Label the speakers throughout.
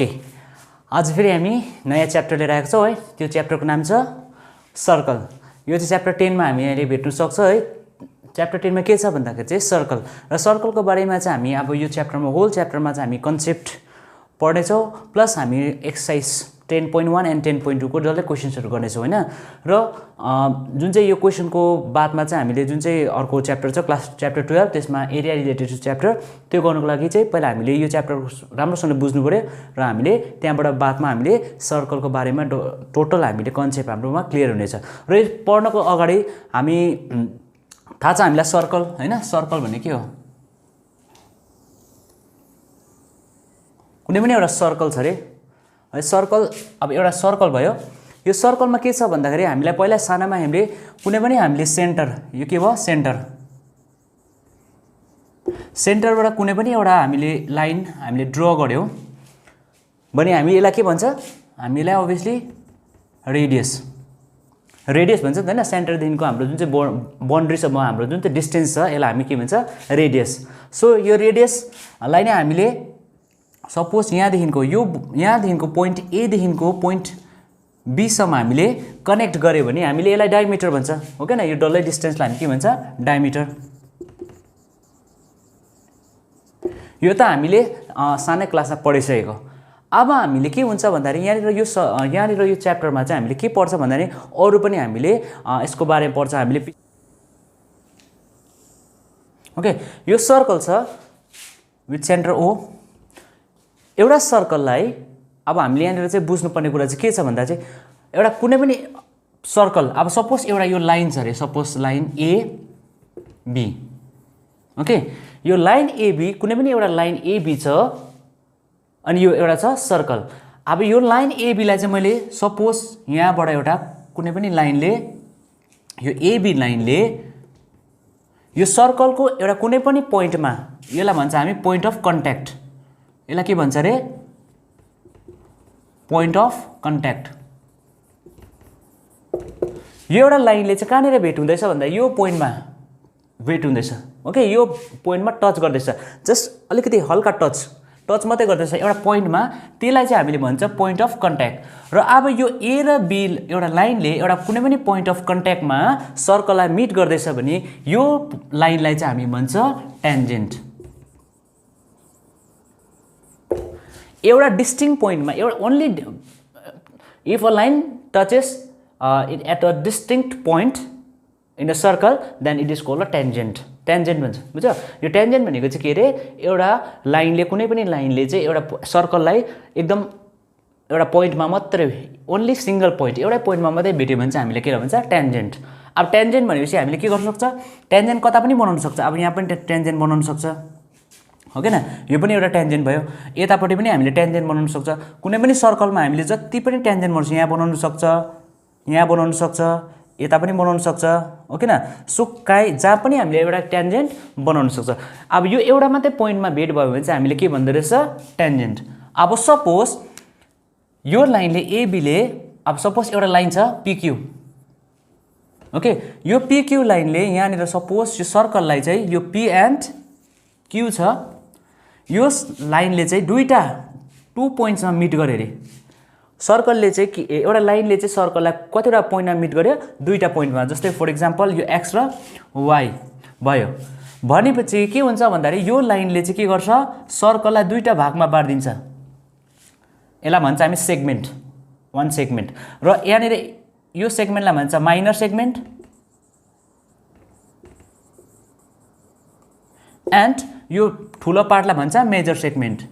Speaker 1: Okay, आज फेरि हामी नयाँ च्याप्टर लिएर आएको छौँ है। त्यो च्याप्टरको नाम छ सर्कल। यो चाहिँ च्याप्टर 10 मा हामी अहिले भेट्न सक्छौँ है। च्याप्टर 10 मा के छ भन्दाखेरि चाहिँ सर्कल र सर्कलको बारेमा चाहिँ हामी अब यो च्याप्टरमा होल च्याप्टरमा चाहिँ हामी कन्सेप्ट पढ्नेछौँ, प्लस हामी एक्सरसाइज 10.1 एन्ड 10.2 को डल्लै क्वेसन्सहरू गर्नेछौँ हैन। र जुन चाहिँ यो क्वेसनको बादमा चाहिँ हामीले जुन चाहिँ अर्को च्याप्टर छ क्लास च्याप्टर 12 त्यसमा एरिया रिलेटेड च्याप्टर, त्यो गर्नुको लागि चाहिँ पहिला हामीले यो च्याप्टर राम्रोसँग बुझ्नु पर्यो र हामीले त्यहाँबाट बादमा हामीले सर्कलको बारेमा टोटल हामीले कन्सेप्ट हाम्रोमा क्लियर हुनेछ। र यो पढ्नको अगाडि हामी थाहा छ हामीलाई सर्कल हैन, सर्कल भन्ने के हो? कुनै पनि एउटा सर्कल छ रे है। सर्कल अब एउटा सर्कल भयो। यो सर्कलमा के छ भन्दाखेरि हामीलाई पहिला सानामा हामीले कुनै पनि हामीले सेन्टर, यो के भयो सेन्टर, सेन्टरबाट कुनै पनि एउटा हामीले लाइन हामीले ड्र गर्यौं भने हामी यसलाई के भन्छ? हामीलाई अभियसली रेडियस, रेडियस भन्छ हैन। सेन्टरदेखिको हाम्रो जुन चाहिँ बाउन्ड्रीसम्म हाम्रो जुन चाहिँ डिस्टेन्स छ यसलाई हामी के भन्छ? रेडियस। सो यो रेडियसलाई नै हामीले सपोज यहाँदेखिको यो यहाँदेखिको पोइन्ट ए देखिको पोइन्ट बी सम्म हामीले कनेक्ट गर्यो भने हामीले यसलाई डायमिटर भन्छ, हो के न? यो डल्लै डिस्टेन्सलाई हामी के भन्छ? डायमिटर। यो त हामीले सानै क्लासमा पढिसकेको। अब हामीले के हुन्छ भन्दाखेरि यहाँनिर यो च्याप्टरमा चाहिँ हामीले के पढ्छ भन्दाखेरि अरू पनि हामीले यसको बारेमा पढ्छ हामीले। ओके, यो सर्कल छ विथ सेन्टर ओ। एउटा सर्कललाई अब हामीले यहाँनिर चाहिँ बुझ्नुपर्ने कुरा चाहिँ के छ भन्दा चाहिँ एउटा कुनै पनि सर्कल, अब सपोज एउटा यो लाइन छ अरे, suppose line A B. Okay, यो लाइन ए बी, कुनै पनि एउटा लाइन ए बी छ अनि यो एउटा छ सर्कल। अब यो लाइन ए बीलाई चाहिँ मैले सपोज यहाँबाट एउटा कुनै पनि लाइनले, यो ए बी लाइनले यो सर्कलको एउटा कुनै पनि पोइन्टमा, यसलाई भन्छ हामी पोइन्ट अफ कन्ट्याक्ट। यसलाई के भन्छ रे? Point of contact. यो एउटा लाइनले चाहिँ कहाँनिर भेट हुँदैछ भन्दा यो पोइन्टमा भेट हुँदैछ। ओके, यो पोइन्टमा टच गर्दैछ, जस्ट अलिकति हल्का टच मात्रै गर्दैछ एउटा पोइन्टमा, त्यसलाई चाहिँ हामीले भन्छ पोइन्ट अफ कन्ट्याक्ट। र अब यो ए र बी एउटा लाइनले एउटा कुनै पनि पोइन्ट अफ कन्ट्याक्टमा सर्कललाई मिट गर्दैछ भने यो लाइनलाई चाहिँ हामी भन्छ ट्यान्जेन्ट। एउटा डिस्टिङ पोइन्टमा, एउटा only if a line touches at a distinct point in a circle then it is called a tangent. Tangent भन्छ, बुझ्यो? यो ट्यान्जेन्ट भनेको चाहिँ के अरे? एउटा लाइनले, कुनै पनि लाइनले चाहिँ एउटा सर्कललाई एकदम एउटा पोइन्टमा मात्रै, ओन्ली सिङ्गल पोइन्ट, एउटै पोइन्टमा मात्रै भेट्यो भने चाहिँ हामीले के भन्छ? ट्यान्जेन्ट। अब ट्यान्जेन्ट भनेपछि हामीले के गर्न सक्छ? ट्यान्जेन्ट कता पनि बनाउन सक्छ। अब यहाँ पनि ट्यान्जेन्ट बनाउन सक्छ, हो कि न? यो पनि एउटा ट्यान्जेन्ट भयो। यतापट्टि पनि हामीले ट्यान्जेन्ट बनाउन सक्छ। कुनै पनि सर्कलमा हामीले जति पनि ट्यान्जेन्ट बनाउँछ, यहाँ बनाउन सक्छ, यहाँ बनाउन सक्छ, यता पनि बनाउन सक्छ, हो कि न? सो जहाँ पनि हामीले एउटा ट्यान्जेन्ट बनाउन सक्छ। अब यो एउटा मात्रै पोइन्टमा भेट भयो भने चाहिँ हामीले के भन्दो रहेछ? ट्यान्जेन्ट। अब सपोज यो लाइनले एबीले, अब सपोज एउटा लाइन छ पिक्यू। ओके, यो पिक्यू लाइनले यहाँनिर सपोज यो सर्कललाई चाहिँ यो पी एन्ड क्यू छ, यो लाइनले चाहिँ दुईटा 2 पोइन्ट्समा मिट गर्यो अरे। सर्कलले चाहिँ एउटा लाइनले चाहिँ सर्कललाई कतिवटा पोइन्टमा मिट गर्यो? दुईटा पोइन्टमा। जस्तै फर इक्जाम्पल यो एक्स र वाई भयो भनेपछि के हुन्छ भन्दाखेरि यो लाइनले चाहिँ के गर्छ? सर्कललाई दुईटा भागमा बाँडिदिन्छ। यसलाई भन्छ हामी सेगमेन्ट, वान सेगमेन्ट। र यहाँनिर यो सेगमेन्टलाई भन्छ माइनर सेगमेन्ट एन्ड यो ठुलो पार्टलाई भन्छ major segment.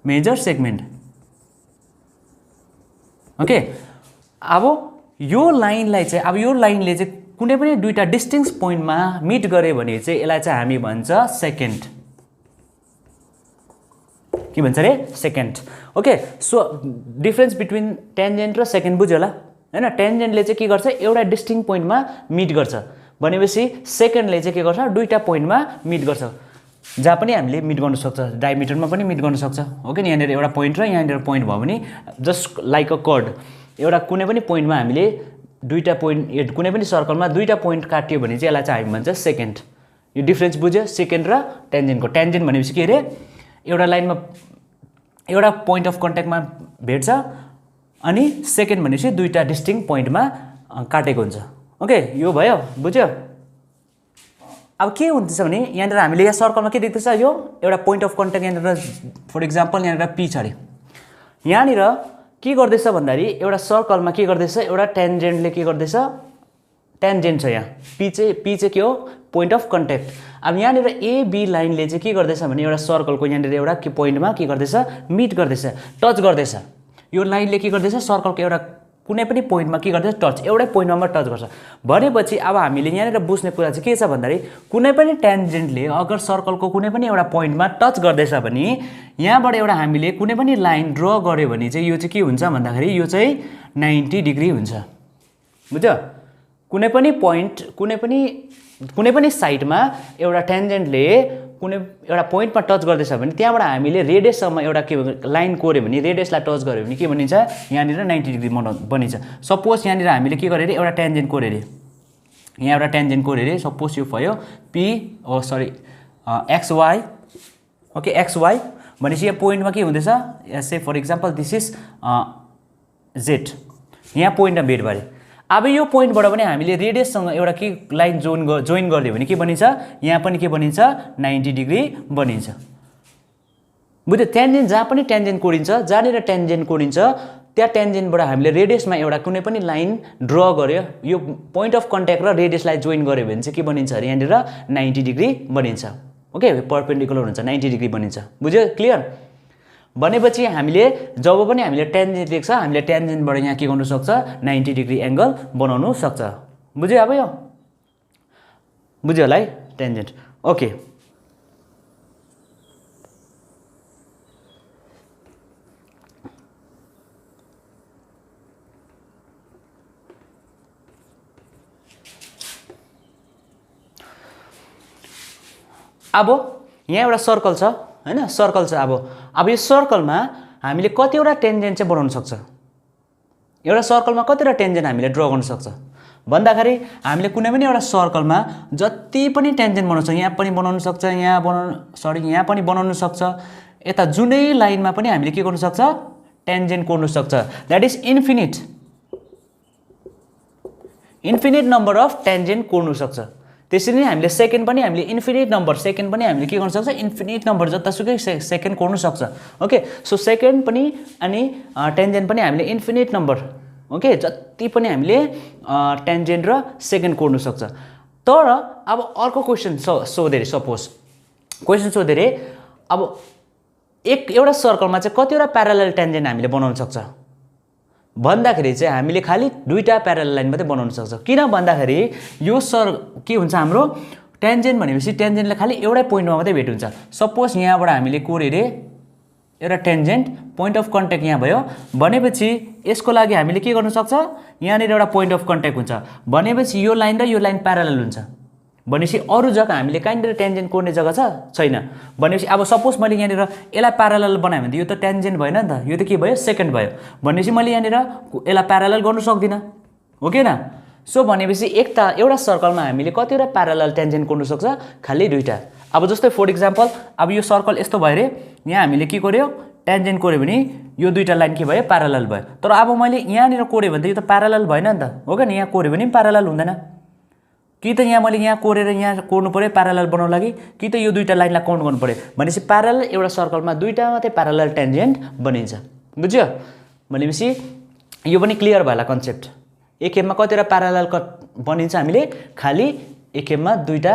Speaker 1: Major segment. Okay, अब यो लाइनलाई चाहिँ, अब यो लाइनले चाहिँ कुनै पनि दुईटा डिस्टिङ्क्ट पोइन्टमा मिट गर्यो भने चाहिँ यसलाई चाहिँ हामी भन्छ सेकेन्ड। के भन्छ रे? Second. Okay, so difference between tangent र सेकेन्ड बुझ्यो होला हैन? ट्यान्जेन्टले चाहिँ के गर्छ? एउटा डिस्टिङ्क्ट पोइन्टमा मिट गर्छ भनेपछि सेकेन्डले चाहिँ के गर्छ? दुईटा पोइन्टमा मिट गर्छ, जहाँ पनि हामीले मिट गर्न सक्छ, डायमिटरमा पनि मिट गर्न सक्छ, हो कि? यहाँनिर एउटा पोइन्ट र यहाँनिर पोइन्ट भयो भने जस्ट लाइक अ कर्ड, एउटा कुनै पनि पोइन्टमा हामीले दुईटा पोइन्ट, कुनै पनि सर्कलमा दुईटा पोइन्ट काट्यो भने चाहिँ यसलाई चाहिँ हामी भन्छ सेकेन्ड। यो डिफरेन्स बुझ्यो सेकेन्ड र ट्यान्जेन्टको? ट्यान्जेन्ट भनेपछि के अरे? एउटा लाइनमा एउटा पोइन्ट अफ कन्ट्याक्टमा भेट्छ अनि सेकेन्ड भनेपछि दुईटा डिस्टिङ पोइन्टमा काटेको हुन्छ। ओके, यो भयो, बुझ्यो? अब के हुन्छ भने यहाँनिर हामीले यहाँ सर्कलमा के देख्दैछ, यो एउटा पोइन्ट अफ कन्ट्याक्ट यहाँनिर फर इक्जाम्पल यहाँनिर पी छ अरे। यहाँनिर के गर्दैछ भन्दाखेरि एउटा सर्कलमा के गर्दैछ, एउटा टेन्जेन्टले के गर्दैछ, टेन्जेन्ट छ यहाँ, पी चाहिँ के हो, पोइन्ट अफ कन्ट्याक्ट। अब यहाँनिर एबी लाइनले चाहिँ के गर्दैछ भने एउटा सर्कलको यहाँनिर एउटा के पोइन्टमा के गर्दैछ, मिट गर्दैछ, टच गर्दैछ। यो लाइनले के गर्दैछ, सर्कलको एउटा कुनै पनि पोइन्टमा के गर्दैछ, टच, एउटै पोइन्टमा टच गर्छ भनेपछि अब हामीले यहाँनिर बुझ्ने कुरा चाहिँ के छ भन्दाखेरि कुनै पनि टेन्जेन्टले अगर सर्कलको कुनै पनि एउटा पोइन्टमा टच गर्दैछ भने यहाँबाट एउटा हामीले कुनै पनि लाइन ड्र गर्यो भने चाहिँ यो चाहिँ के हुन्छ भन्दाखेरि यो चाहिँ 90 डिग्री हुन्छ। बुझ्यो? कुनै पनि पोइन्ट कुनै पनि साइडमा एउटा टेन्जेन्टले कुनै एउटा पोइन्टमा टच गर्दैछ भने त्यहाँबाट हामीले रेडियससम्म एउटा के लाइन कोर्यो भने, रेडियसलाई टच गर्यो भने के बनिन्छ, यहाँनिर 90 डिग्री बनिन्छ। सपोज यहाँनिर हामीले के गर्यो अरे, एउटा टेन्जेन्ट कोर्यो अरे, यहाँ एउटा टेन्जेन्ट कोर्यो अरे, सपोज यो भयो एक्सवाई। ओके, एक्सवाई भनेपछि यहाँ पोइन्टमा के हुँदैछ, say for example this is Z, यहाँ पोइन्टमा भेट भयो। अब यो पोइन्टबाट पनि हामीले रेडियससँग एउटा के लाइन जोइन गरिदियो भने के बनिन्छ, यहाँ पनि के बनिन्छ, 90 डिग्री बनिन्छ। बुझ्यो? टेन्जेन्ट जहाँ पनि टेन्जेन्ट कोरिन्छ, जहाँनिर टेन्जेन्ट कोरिन्छ त्यहाँ टेन्जेन्टबाट हामीले रेडियसमा एउटा कुनै पनि लाइन ड्र गर्यो, यो पोइन्ट अफ कन्ट्याक्ट र रेडियसलाई जोइन गर्यो भने चाहिँ के बनिन्छ अरे, यहाँनिर 90 डिग्री बनिन्छ। ओके, परपेन्डिकुलर हुन्छ, 90 डिग्री बनिन्छ। बुझ्यो? क्लियर? भनेपछि हामीले जब पनि हामीले टेन्जेन्ट देख्छ हामीले टेन्जेन्टबाट यहाँ के गर्नु सक्छ, 90 डिग्री एङ्गल बनाउनु सक्छ। बुझ्यो? अब यो बुझ्यो होला है, टेन्जेन्ट। ओके, अब यहाँ एउटा सर्कल छ हैन, सर्कल छ। अब यो सर्कलमा हामीले कतिवटा टेन्जेन्ट चाहिँ बनाउन सक्छ, एउटा सर्कलमा कतिवटा टेन्जेन्ट हामीले ड्र गर्न सक्छ भन्दाखेरि हामीले कुनै पनि एउटा सर्कलमा जति पनि टेन्जेन्ट बनाउन सक्छ, यहाँ पनि बनाउन सक्छ, यहाँ पनि बनाउन सक्छ, यता जुनै लाइनमा पनि हामीले के गर्न सक्छ, टेन्जेन्ट कोर्न सक्छ। That is infinite number of tangent कोर्न सक्छ। त्यसरी नै हामीले सेकेन्ड पनि हामीले इन्फिनिट नम्बर, सेकेन्ड पनि हामीले के गर्न सक्छ, इन्फिनिट नम्बर जतासुकै सेकेन्ड कोर्न सक्छ। ओके, सो सेकेन्ड पनि अनि टेन्जेन्ट पनि हामीले इन्फिनिट नम्बर, ओके, जति पनि हामीले टेन्जेन्ट र सेकेन्ड कोर्न सक्छ। तर अब अर्को क्वेसन सोधे अरे, सपोज क्वेसन सोधे अरे, अब एउटा सर्कलमा चाहिँ कतिवटा प्यारालल टेन्जेन्ट हामीले बनाउन सक्छ भन्दाखेरि चाहिँ हामीले खालि दुईटा प्यारालल लाइन मात्रै बनाउन सक्छ। किन भन्दाखेरि यो के हुन्छ, हाम्रो टेन्जेन्ट भनेपछि टेन्जेन्टले खालि एउटै पोइन्टमा मात्रै भेट हुन्छ। सपोज यहाँबाट हामीले कोर्यो अरे एउटा टेन्जेन्ट, पोइन्ट अफ कन्ट्याक्ट यहाँ भयो भनेपछि यसको लागि हामीले के गर्न सक्छ, यहाँनिर एउटा पोइन्ट अफ कन्ट्याक्ट हुन्छ भनेपछि यो लाइन र यो लाइन प्यारालल हुन्छ भनेपछि अरू जग्गा हामीले कहाँनिर टेन्जेन्ट कोर्ने जग्गा छैन भनेपछि अब सपोज मैले यहाँनिर यसलाई प्यारालल बनाएँ भने यो त टेन्जेन्ट भएन नि त, यो त के भयो, सेकेन्ड भयो भनेपछि मैले यहाँनिर यसलाई प्यारालल गर्नु सक्दिनँ, हो कि न? सो भनेपछि एउटा सर्कलमा हामीले कतिवटा प्यारालल टेन्जेन्ट कोर्न सक्छ, खालि दुईटा। अब जस्तै फर इक्जाम्पल अब यो सर्कल यस्तो भयो अरे, यहाँ हामीले के गर्यो, टेन्जेन्ट कोर्यो भने यो दुईटा लाइन के भयो, प्यारालल भयो। तर अब मैले यहाँनिर कोर्यो भने त यो त प्यारालल भएन नि त, हो कि न? यहाँ कोर्यो भने पनि प्यारालल हुँदैन कि त यहाँ मैले यहाँ कोरेर यहाँ कोर्नु पऱ्यो प्यारालल बनाउनु लागि, कि त यो दुईटा लाइनलाई काउन्ट गर्नु पऱ्यो भनेपछि प्यारालल एउटा सर्कलमा दुईटा मात्रै प्यारालल टेन्जेन्ट बनिन्छ। बुझ्यो? भनेपछि यो पनि क्लियर भयो होला कन्सेप्ट। एक खेपमा कतिवटा प्यारालल बनिन्छ, हामीले खालि एक खेपमा दुईटा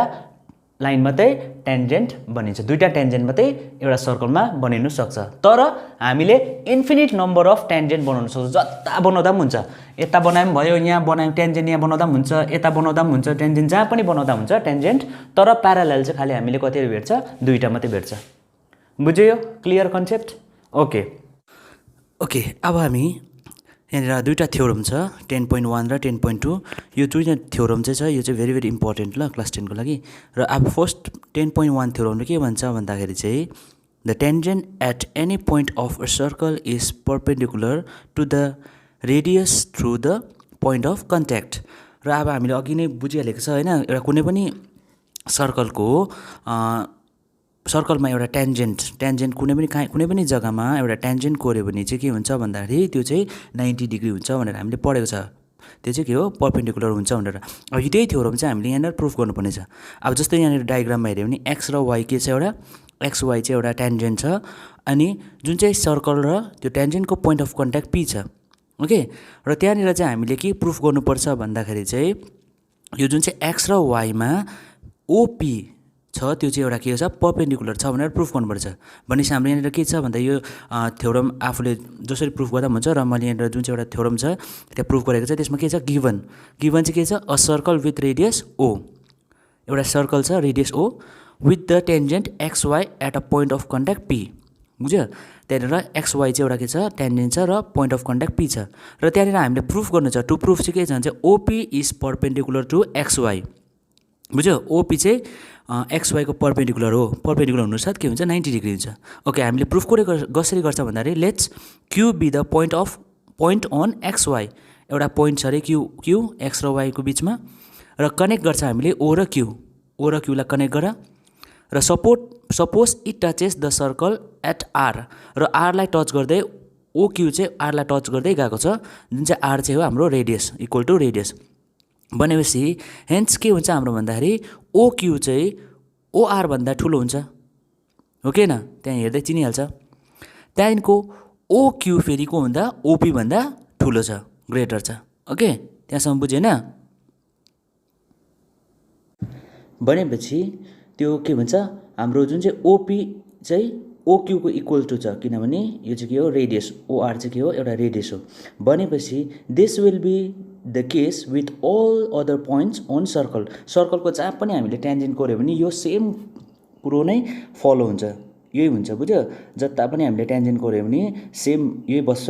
Speaker 1: लाइन मात्रै टेन्जेन्ट बनिन्छ, दुईटा टेन्जेन्ट मात्रै एउटा सर्कलमा बनिनु सक्छ। तर हामीले इन्फिनिट नम्बर अफ टेन्जेन्ट बनाउन सक्छौँ, जता बनाउँदा पनि हुन्छ। यता बनाए पनि भयो, यहाँ बनायो टेन्जेन्ट यहाँ बनाउँदा पनि हुन्छ, यता बनाउँदा पनि हुन्छ, टेन्जेन्ट जहाँ पनि बनाउँदा हुन्छ टेन्जेन्ट। तर प्यारालल चाहिँ खालि हामीले कतिवटा भेट्छ, दुईटा मात्रै भेट्छ। बुझ्यो यो क्लियर कन्सेप्ट? ओके, अब हामी यहाँनिर दुईवटा थ्योरम छ, 10.1 र 10.2। यो दुईवटा थ्योरम चाहिँ छ, यो चाहिँ भेरी भेरी इम्पोर्टेन्ट ल क्लास 10 को लागि। र अब फर्स्ट 10.1 थ्योरमले के भन्छ भन्दाखेरि चाहिँ the tangent at any point of a circle is perpendicular to the radius through the point of contact. र अब हामीले अघि नै बुझिहालेको छ होइन, एउटा कुनै पनि सर्कलको
Speaker 2: सर्कलमा एउटा ट्यान्जेन्ट कुनै पनि जग्गामा एउटा ट्यान्जेन्ट कोर्यो भने चाहिँ के हुन्छ भन्दाखेरि त्यो चाहिँ 90 डिग्री हुन्छ भनेर हामीले पढेको छ। त्यो चाहिँ के हो, परपेन्डिकुलर हुन्छ भनेर। अब त्यही थ्योरम चाहिँ हामीले यहाँनिर प्रुफ गर्नुपर्ने छ। अब जस्तै यहाँनिर डायग्राममा हेऱ्यो भने एक्स र वाई के छ, एउटा एक्स वाई चाहिँ एउटा ट्यान्जेन्ट छ, अनि जुन चाहिँ सर्कल र त्यो ट्यान्जेन्टको पोइन्ट अफ कन्ट्याक्ट पी छ। ओके, र त्यहाँनिर चाहिँ हामीले के प्रुफ गर्नुपर्छ भन्दाखेरि चाहिँ यो जुन चाहिँ एक्स र वाईमा ओपी छ त्यो चाहिँ एउटा के छ, परपेन्डिकुलर छ भनेर प्रुफ गर्नुपर्छ। भनेपछि हाम्रो यहाँनिर के छ भन्दा यो थ्योरम आफूले जसरी प्रुफ गर्दा पनि हुन्छ, र मैले यहाँनिर जुन चाहिँ एउटा थ्योरम छ त्यहाँ प्रुफ गरेको छ त्यसमा के छ, गिभन चाहिँ के छ, a circle with radius O, एउटा सर्कल छ radius O with the tangent X Y at a point of contact P. बुझ्यो, त्यहाँनिर एक्स वाई चाहिँ एउटा के छ, टेन्जेन्ट छ र पोइन्ट अफ कन्ट्याक्ट पी छ। र त्यहाँनिर हामीले प्रुफ गर्नु छ, टु प्रुफ चाहिँ के छ भने चाहिँ OP is perpendicular to X Y. बुझ्यो, ओपी चाहिँ एक्स वाईको परपेन्डिकुलर हो, परपेन्डिकुलर हुनुसाथ के हुन्छ, 90 डिग्री हुन्छ। ओके, हामीले प्रुफ कसरी गर्छ भन्दाखेरि let's Q be the point on X Y, एउटा पोइन्ट छ अरे क्यू एक्स र वाईको बिचमा, र कनेक्ट गर्छ हामीले ओ र क्यूलाई कनेक्ट गर, र suppose it touches the circle at R, र आरलाई टच गर्दै ओ क्यू चाहिँ आरलाई टच गर्दै गएको छ, जुन चाहिँ आर चाहिँ हो हाम्रो रेडियस, इक्वल टु रेडियस। भनेपछि हेन्स के हुन्छ हाम्रो भन्दाखेरि ओक्यू चाहिँ ओआर भन्दा ठुलो हुन्छ, हो कि होइन, त्यहाँ हेर्दै चिनिहाल्छ। त्यहाँदेखिको ओक्यू फेरि को भन्दा ओपी भन्दा ठुलो छ, ग्रेटर छ। ओके, त्यहाँसम्म बुझेन? भनेपछि त्यो के भन्छ, हाम्रो जुन चाहिँ ओपी चाहिँ ओक्यूको इक्वल टु छ, किनभने यो चाहिँ के हो, रेडियस, ओआर चाहिँ के हो, एउटा रेडियस हो। भनेपछि this will be the case with all other points on सर्कलको जहाँ पनि हामीले ट्यान्जेन्ट कोर्यो भने यो सेम कुरो नै फलो हुन्छ, यही हुन्छ। बुझ्यो, जता पनि हामीले ट्यान्जेन्ट कोर्यो भने सेम यही बस्छ।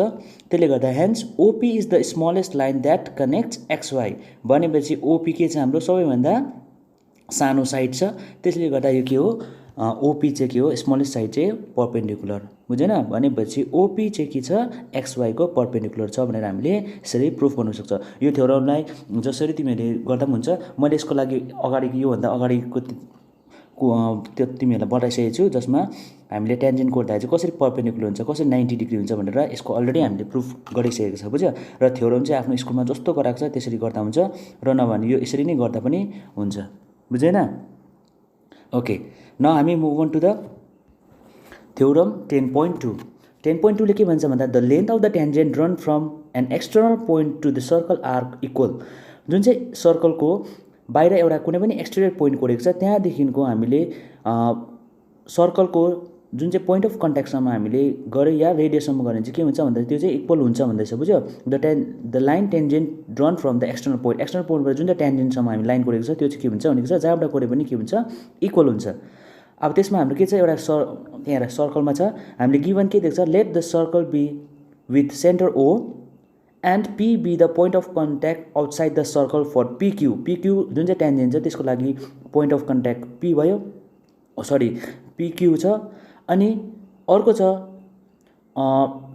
Speaker 2: त्यसले गर्दा hence OP is the smallest line that connects X Y. भनेपछि ओपी के छ, हाम्रो सबैभन्दा सानो साइड छ, त्यसले गर्दा यो के हो, ओपी चाहिँ के हो, स्मलेस्ट साइड चाहिँ परपेन्डिकुलर। बुझेन? भनेपछि ओपी चाहिँ के छ, एक्स वाईको परपेन्डिकुलर छ भनेर हामीले यसरी प्रुफ गर्नु सक्छ। यो थ्योरमलाई जसरी तिमीहरूले गर्दा पनि हुन्छ, मैले यसको लागि अगाडिको योभन्दा अगाडिको त्यो तिमीहरूलाई बताइसकेको छु, जसमा हामीले ट्यान्जेन्ट कोर्दा चाहिँ कसरी परपेन्डिकुलर हुन्छ, कसरी 90 डिग्री हुन्छ भनेर यसको अलरेडी हामीले प्रुफ गरिसकेको छ। बुझ्यो, र थ्योरम चाहिँ आफ्नो स्कुलमा जस्तो गराएको छ त्यसरी गर्दा हुन्छ, र नभने यो यसरी नै गर्दा पनि हुन्छ। बुझेन? ओके, न हामी move on to the theorem 10.2। 10.2 ले के भन्छ भन्दा the length of the tangent run from an external point to the circle are equal. जुन चाहिँ सर्कलको बाहिर एउटा कुनै पनि एक्सटेरियर पोइन्ट कोरेको छ, त्यहाँदेखिको हामीले सर्कलको जुन चाहिँ पोइन्ट अफ कन्ट्याक्टसम्म हामीले गऱ्यो या रेडियससम्म गऱ्यो भने चाहिँ के हुन्छ भन्दा त्यो चाहिँ इक्वल हुन्छ भन्दैछ। बुझ्यो, the line tangent drawn from the external पोइन्टबाट जुन चाहिँ ट्यान्जेन्टसम्म हामी लाइन कोरेको छ त्यो चाहिँ के हुन्छ भनेको छ, जहाँबाट कोरे पनि के हुन्छ, इक्वल हुन्छ। अब त्यसमा हाम्रो के छ, एउटा त्यहाँ सर्कलमा छ, हामीले गिभन के देख्छ, let the circle be with centre O and P be the point of contact outside the circle for PQ जुन चाहिँ ट्यान्जेन्ट छ त्यसको लागि पोइन्ट अफ कन्ट्याक्ट पी भयो, पिक्यू छ। अनि अर्को छ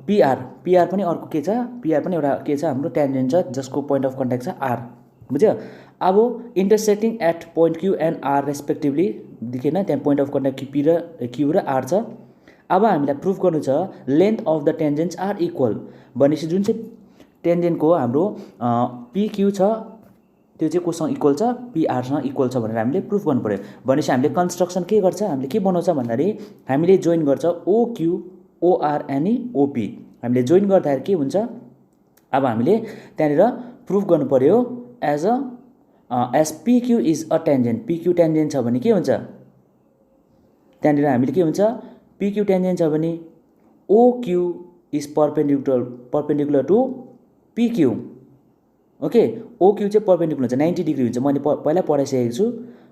Speaker 2: पिआर पनि अर्को के छ, पिआर पनि एउटा के छ, हाम्रो ट्यान्जेन्ट छ जसको पोइन्ट अफ कन्ट्याक्ट छ आर। बुझ्यो, अब intersecting at point Q and R respectively देखेन, त्यहाँ पोइन्ट अफ कन्ट्याक्ट क्यू र आर छ। अब हामीलाई प्रुफ गर्नु छ length of the tangents are equal. भनेपछि जुन चाहिँ टेन्जेन्टको हाम्रो पिक्यू छ त्यो चाहिँ कोसँग इक्वल छ, पिआरसँग इक्वल छ भनेर हामीले प्रुफ गर्नु पऱ्यो। भनेपछि हामीले कन्स्ट्रक्सन के गर्छ, हामीले के बनाउँछ भन्दाखेरि हामीले जोइन गर्छ ओक्यू ओआर एनी ओपी। हामीले जोइन गर्दाखेरि के हुन्छ, अब हामीले त्यहाँनिर प्रुफ गर्नु पऱ्यो as PQ is a tangent. PQ tangent छ भने के हुन्छ, त्यहाँनिर हामीले के हुन्छ, पिक्यू ट्यान्जेन्ट छ भने OQ is perpendicular to PQ. Okay, OQ चाहिँ परपेन्डिकुलर हुन्छ, 90 डिग्री हुन्छ, मैले पहिला पढाइसकेको छु।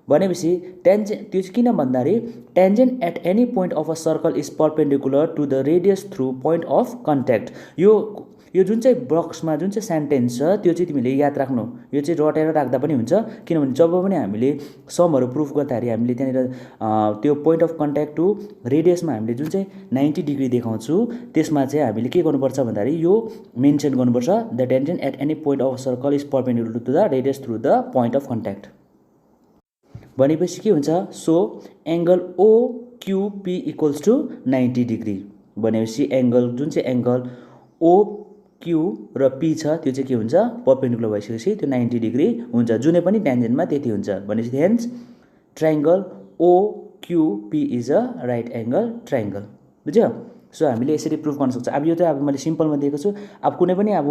Speaker 2: भनेपछि ट्यान्जेन्ट त्यो चाहिँ किन भन्दाखेरि tangent at any point of a circle is perpendicular to the radius through point of contact. यो जुन चाहिँ बक्समा जुन चाहिँ सेन्टेन्स छ त्यो चाहिँ तिमीले याद राख्नु, यो चाहिँ रटेर राख्दा पनि हुन्छ। किनभने जब पनि हामीले समहरू प्रुफ गर्दाखेरि हामीले त्यहाँनिर त्यो पोइन्ट अफ कन्ट्याक्ट टु रेडियसमा हामीले जुन चाहिँ 90 डिग्री देखाउँछु त्यसमा चाहिँ हामीले के गर्नुपर्छ भन्दाखेरि यो मेन्सन गर्नुपर्छ, the tangent at any point of circle is perpendicular to the radius through the point of contact. भनेपछि के हुन्छ, so angle OQP equals to 90 degree भनेपछि एङ्गल जुन चाहिँ एङ्गल OQ र P छ त्यो चाहिँ के हुन्छ परपेन्डिकुलर भइसकेपछि त्यो 90 डिग्री हुन्छ जुनै पनि ट्यान्जेन्टमा त्यति हुन्छ भनेपछि hence triangle OQP is a right angle triangle बुझ्यो सो हामीले यसरी प्रुभ गर्न सक्छ अब यो चाहिँ अब मैले सिम्पलमा दिएको छु अब कुनै पनि अब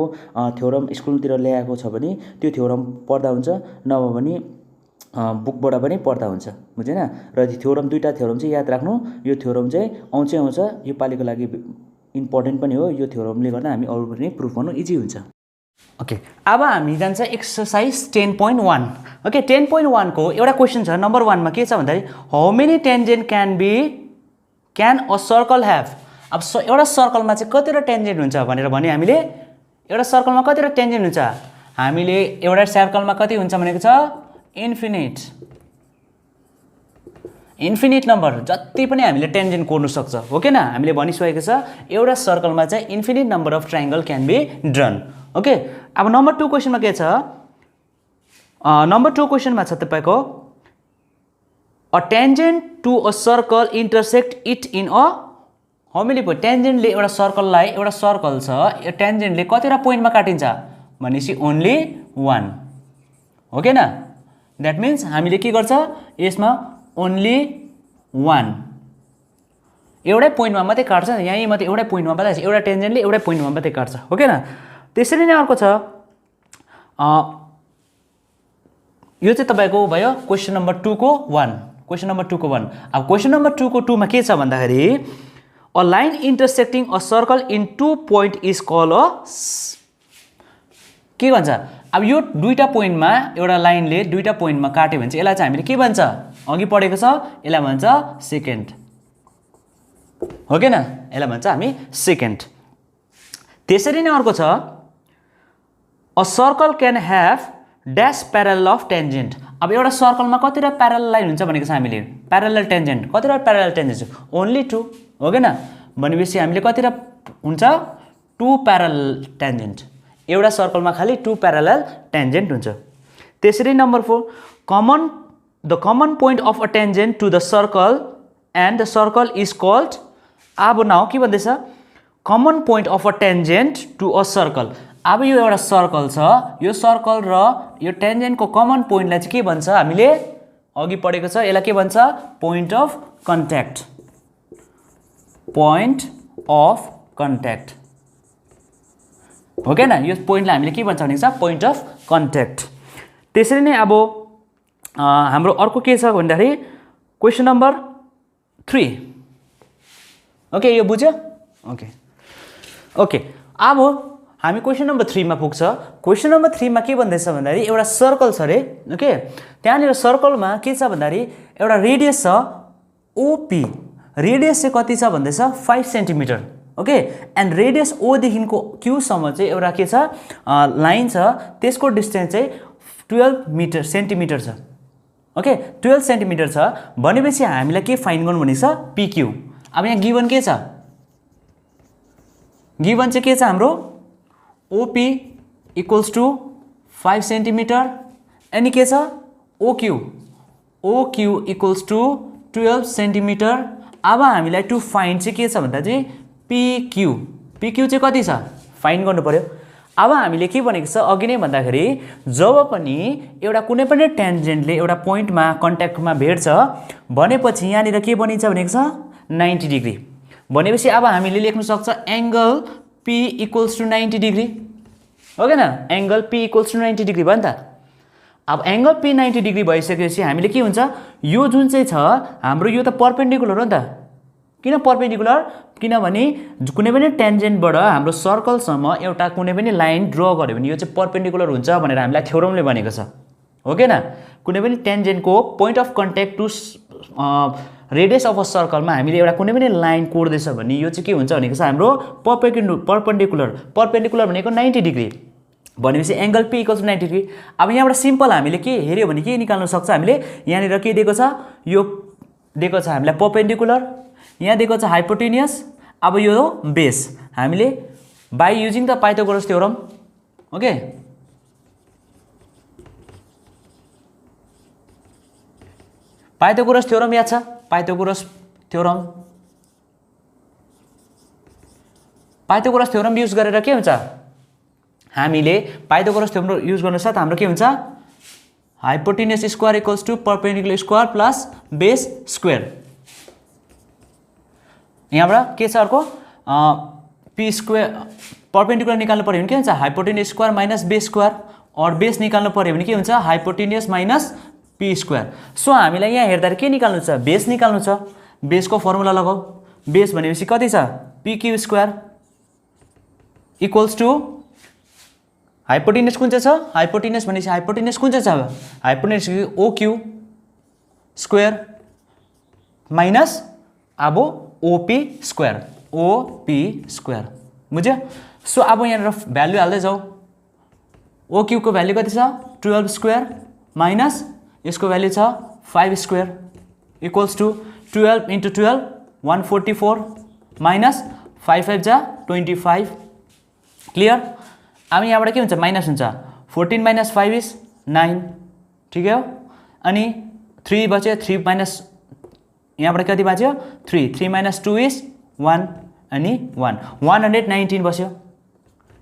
Speaker 2: थ्योरम स्कुलतिर ल्याएको छ भने त्यो थ्योरम पढ्दा हुन्छ नभए भने बुकबाट पनि पढ्दा हुन्छ बुझेन र थ्योरम दुईटा थ्योरम चाहिँ याद राख्नु यो थ्योरम चाहिँ आउँछ यो पालिको लागि इम्पोर्टेन्ट पनि हो यो थ्योरमले गर्दा हामी अरू पनि प्रुभ गर्नु इजी हुन्छ
Speaker 1: ओके अब हामी जान्छ एक्सरसाइज 10.1 ओके 10.1 को एउटा क्वेसन छ नम्बर 1 मा के छ भन्दाखेरि how many tangent can a circle have अब एउटा सर्कलमा चाहिँ कतिवटा टेन्जेन्ट हुन्छ भनेर भने हामीले एउटा सर्कलमा कतिवटा टेन्जेन्ट हुन्छ हामीले एउटा सर्कलमा कति हुन्छ भनेको छ इन्फिनिट नम्बर जति पनि हामीले टेन्जेन्ट कोर्नु सक्छ हो के न हामीले भनिसकेको छ एउटा सर्कलमा चाहिँ infinite number of triangle can be drawn okay अब नम्बर 2 क्वेसनमा के छ नम्बर 2 क्वेसनमा छ तपाईको a tangent to a circle intersect it in a how many point टेन्जेन्टले एउटा सर्कललाई एउटा सर्कल छ यो टेन्जेन्टले कतिवटा पोइन्टमा काटिन्छ भनेपछि ओन्ली 1 हो के न द्याट मिन्स हामीले के गर्छ यसमा ओन्ली 1 एउटै पोइन्टमा मात्रै काट्छ यहीँ मात्रै एउटै पोइन्टमा मात्रै एउटा टेन्जेन्टले एउटै पोइन्टमा मात्रै काट्छ हो के न त्यसरी नै अर्को छ यो चाहिँ तपाईको भयो क्वेसन नम्बर 2 को 1 क्वेसन नम्बर 2 को 1 अब क्वेसन नम्बर 2 को 2 मा के छ भन्दाखेरि a line intersecting a circle in 2 point is called a के भन्छ अब यो दुईटा पोइन्टमा एउटा लाइनले दुईटा पोइन्टमा काट्यो भने चाहिँ यसलाई चाहिँ हामीले के भन्छ अघि पढेको छ यसलाई भन्छ सेकेन्ड हो के न यसलाई भन्छ हामी सेकेन्ड त्यसरी नै अर्को छ a circle can have dash parallel of tangent अब एउटा सर्कलमा कतिवटा प्यारल लाइन हुन्छ भनेको छ हामीले प्यारल टेन्जेन्ट कतिवटा प्यारल टेन्जेन्ट ओन्ली 2 हो के न भनेपछि हामीले कतिवटा हुन्छ 2 प्यारल टेन्जेन्ट एउटा सर्कलमा खाली 2 प्यारल टेन्जेन्ट हुन्छ त्यसरी number 4 the common point of a tangent to the circle and the circle is called अब नाउ के भन्दैछ common point of a tangent to a circle अब यो एउटा सर्कल छ यो सर्कल र यो टेन्जेन्टको कमन पोइन्टलाई चाहिँ के भन्छ हामीले अघि पढेको छ यसलाई के भन्छ पोइन्ट अफ कन्ट्याक्ट हो के न यो पोइन्टलाई हामीले के भन्छ भनेको छ पोइन्ट अफ कन्ट्याक्ट त्यसरी नै अब हाम्रो अर्को के छ भन्दाखेरि क्वेसन नम्बर 3 ओके यो बुझ्यो ओके अब हामी क्वेसन नम्बर 3 मा पुग्छ क्वेसन नम्बर 3 मा के भन्दैछ भन्दाखेरि एउटा सर्कल छ रे ओके त्यहाँनिर सर्कलमा के छ भन्दाखेरि एउटा रेडियस छ ओपी रेडियस चाहिँ कति छ भन्दैछ 5 centimetre okay and radius O देखिको क्यू सम्म चाहिँ एउटा के छ लाइन छ त्यसको डिस्टेन्स चाहिँ 12 सेन्टिमिटर छ ओके 12 सेन्टिमिटर छ भनेपछि हामीलाई के फाइन्ड गर्नु भनेको छ पीक्यू अब यहाँ गिवन के छ गिवन चाहिँ के छ हाम्रो OP इक्वल्स टु 5 सेन्टिमिटर अनि के छ OQ इक्वल्स टु 12 सेन्टिमिटर अब हामीलाई टु फाइन्ड चाहिँ के छ भन्दा चाहिँ PQ चाहिँ कति छ फाइन्ड गर्नु पर्यो अब हामीले के भनेको छ अघि नै भन्दाखेरि जब पनि एउटा कुनै पनि टेन्जेन्टले एउटा पोइन्टमा कन्ट्याक्टमा भेट्छ भनेपछि यहाँनिर के बनिन्छ भनेको छ 90 डिग्री भनेपछि अब हामीले लेख्न सक्छ angle P equals to 90 degree हो के न angle P equals to 90 degree भयो नि त अब एंगल P 90 डिग्री भइसकेपछि हामीले के हुन्छ यो जुन चाहिँ छ हाम्रो यो त परपेन्डिकुलर हो नि त किन परपेन्डिकुलर किनभने कुनै पनि टेन्जेन्टबाट हाम्रो सर्कलसम्म एउटा कुनै पनि लाइन ड्र गर्यो भने यो चाहिँ परपेन्डिकुलर हुन्छ भनेर हामीलाई थ्योरमले भनेको छ हो के न कुनै पनि टेन्जेन्टको point of contact to radius of a सर्कलमा हामीले एउटा कुनै पनि लाइन कोर्दैछ भने यो चाहिँ के हुन्छ भनेको छ हाम्रो परपेन्डिकुलर भनेको 90 डिग्री भनेपछि angle P equals to 90 degree अब यहाँबाट सिम्पल हामीले के हेर्यो भने के निकाल्न सक्छ हामीले यहाँनिर के दिएको छ यो दिएको छ हामीलाई परपेन्डिकुलर यहाँ दिएको छ हाइपोटेनियस अब यो बेस हामीले by using the Pythagoras theorem okay Pythagoras theorem याद छ Pythagoras theorem Pythagoras theorem use गरेर के हुन्छ हामीले पाइथागोरस थ्योरम युज गर्न साथ हाम्रो के हुन्छ hypotenuse square equals to perpendicular square plus base square यहाँबाट के छ अर्को पी स्क्वायर परपेन्डिकुलर निकाल्नु पर्यो भने के हुन्छ hypotenuse square minus base square और बेस निकाल्नु पर्यो भने के हुन्छ hypotenuse minus P square so हामीलाई यहाँ हेर्दा के निकाल्नु छ बेस निकाल्नु छ बेसको फर्मुला लगाऊ बेस भनेपछि कति छ P Q square equals to hypotenuse कुन चाहिँ छ हाइपोटेन्युस भनेपछि हाइपोटेन्युस कुन चाहिँ छ हाइपोटेन्युस ओक्यू स्क्वायर माइनस अब ओपी स्क्वायर बुझ्यो सो अब यहाँ भ्यालु हाल्दै जाऊ ओक्यू को भ्यालु कति छ 12 स्क्वायर माइनस यसको भ्यालु छ 5 square equals to 12 into 12 144 minus 5 5 जा 25 क्लियर अब यहाँबाट के हुन्छ माइनस हुन्छ 14 माइनस 5 इज 9 ठिकै हो अनि 3 बच्यो 3 माइनस यहाँबाट कति बाँच्यो 3 माइनस 2 इज 1 अनि 119 बस्यो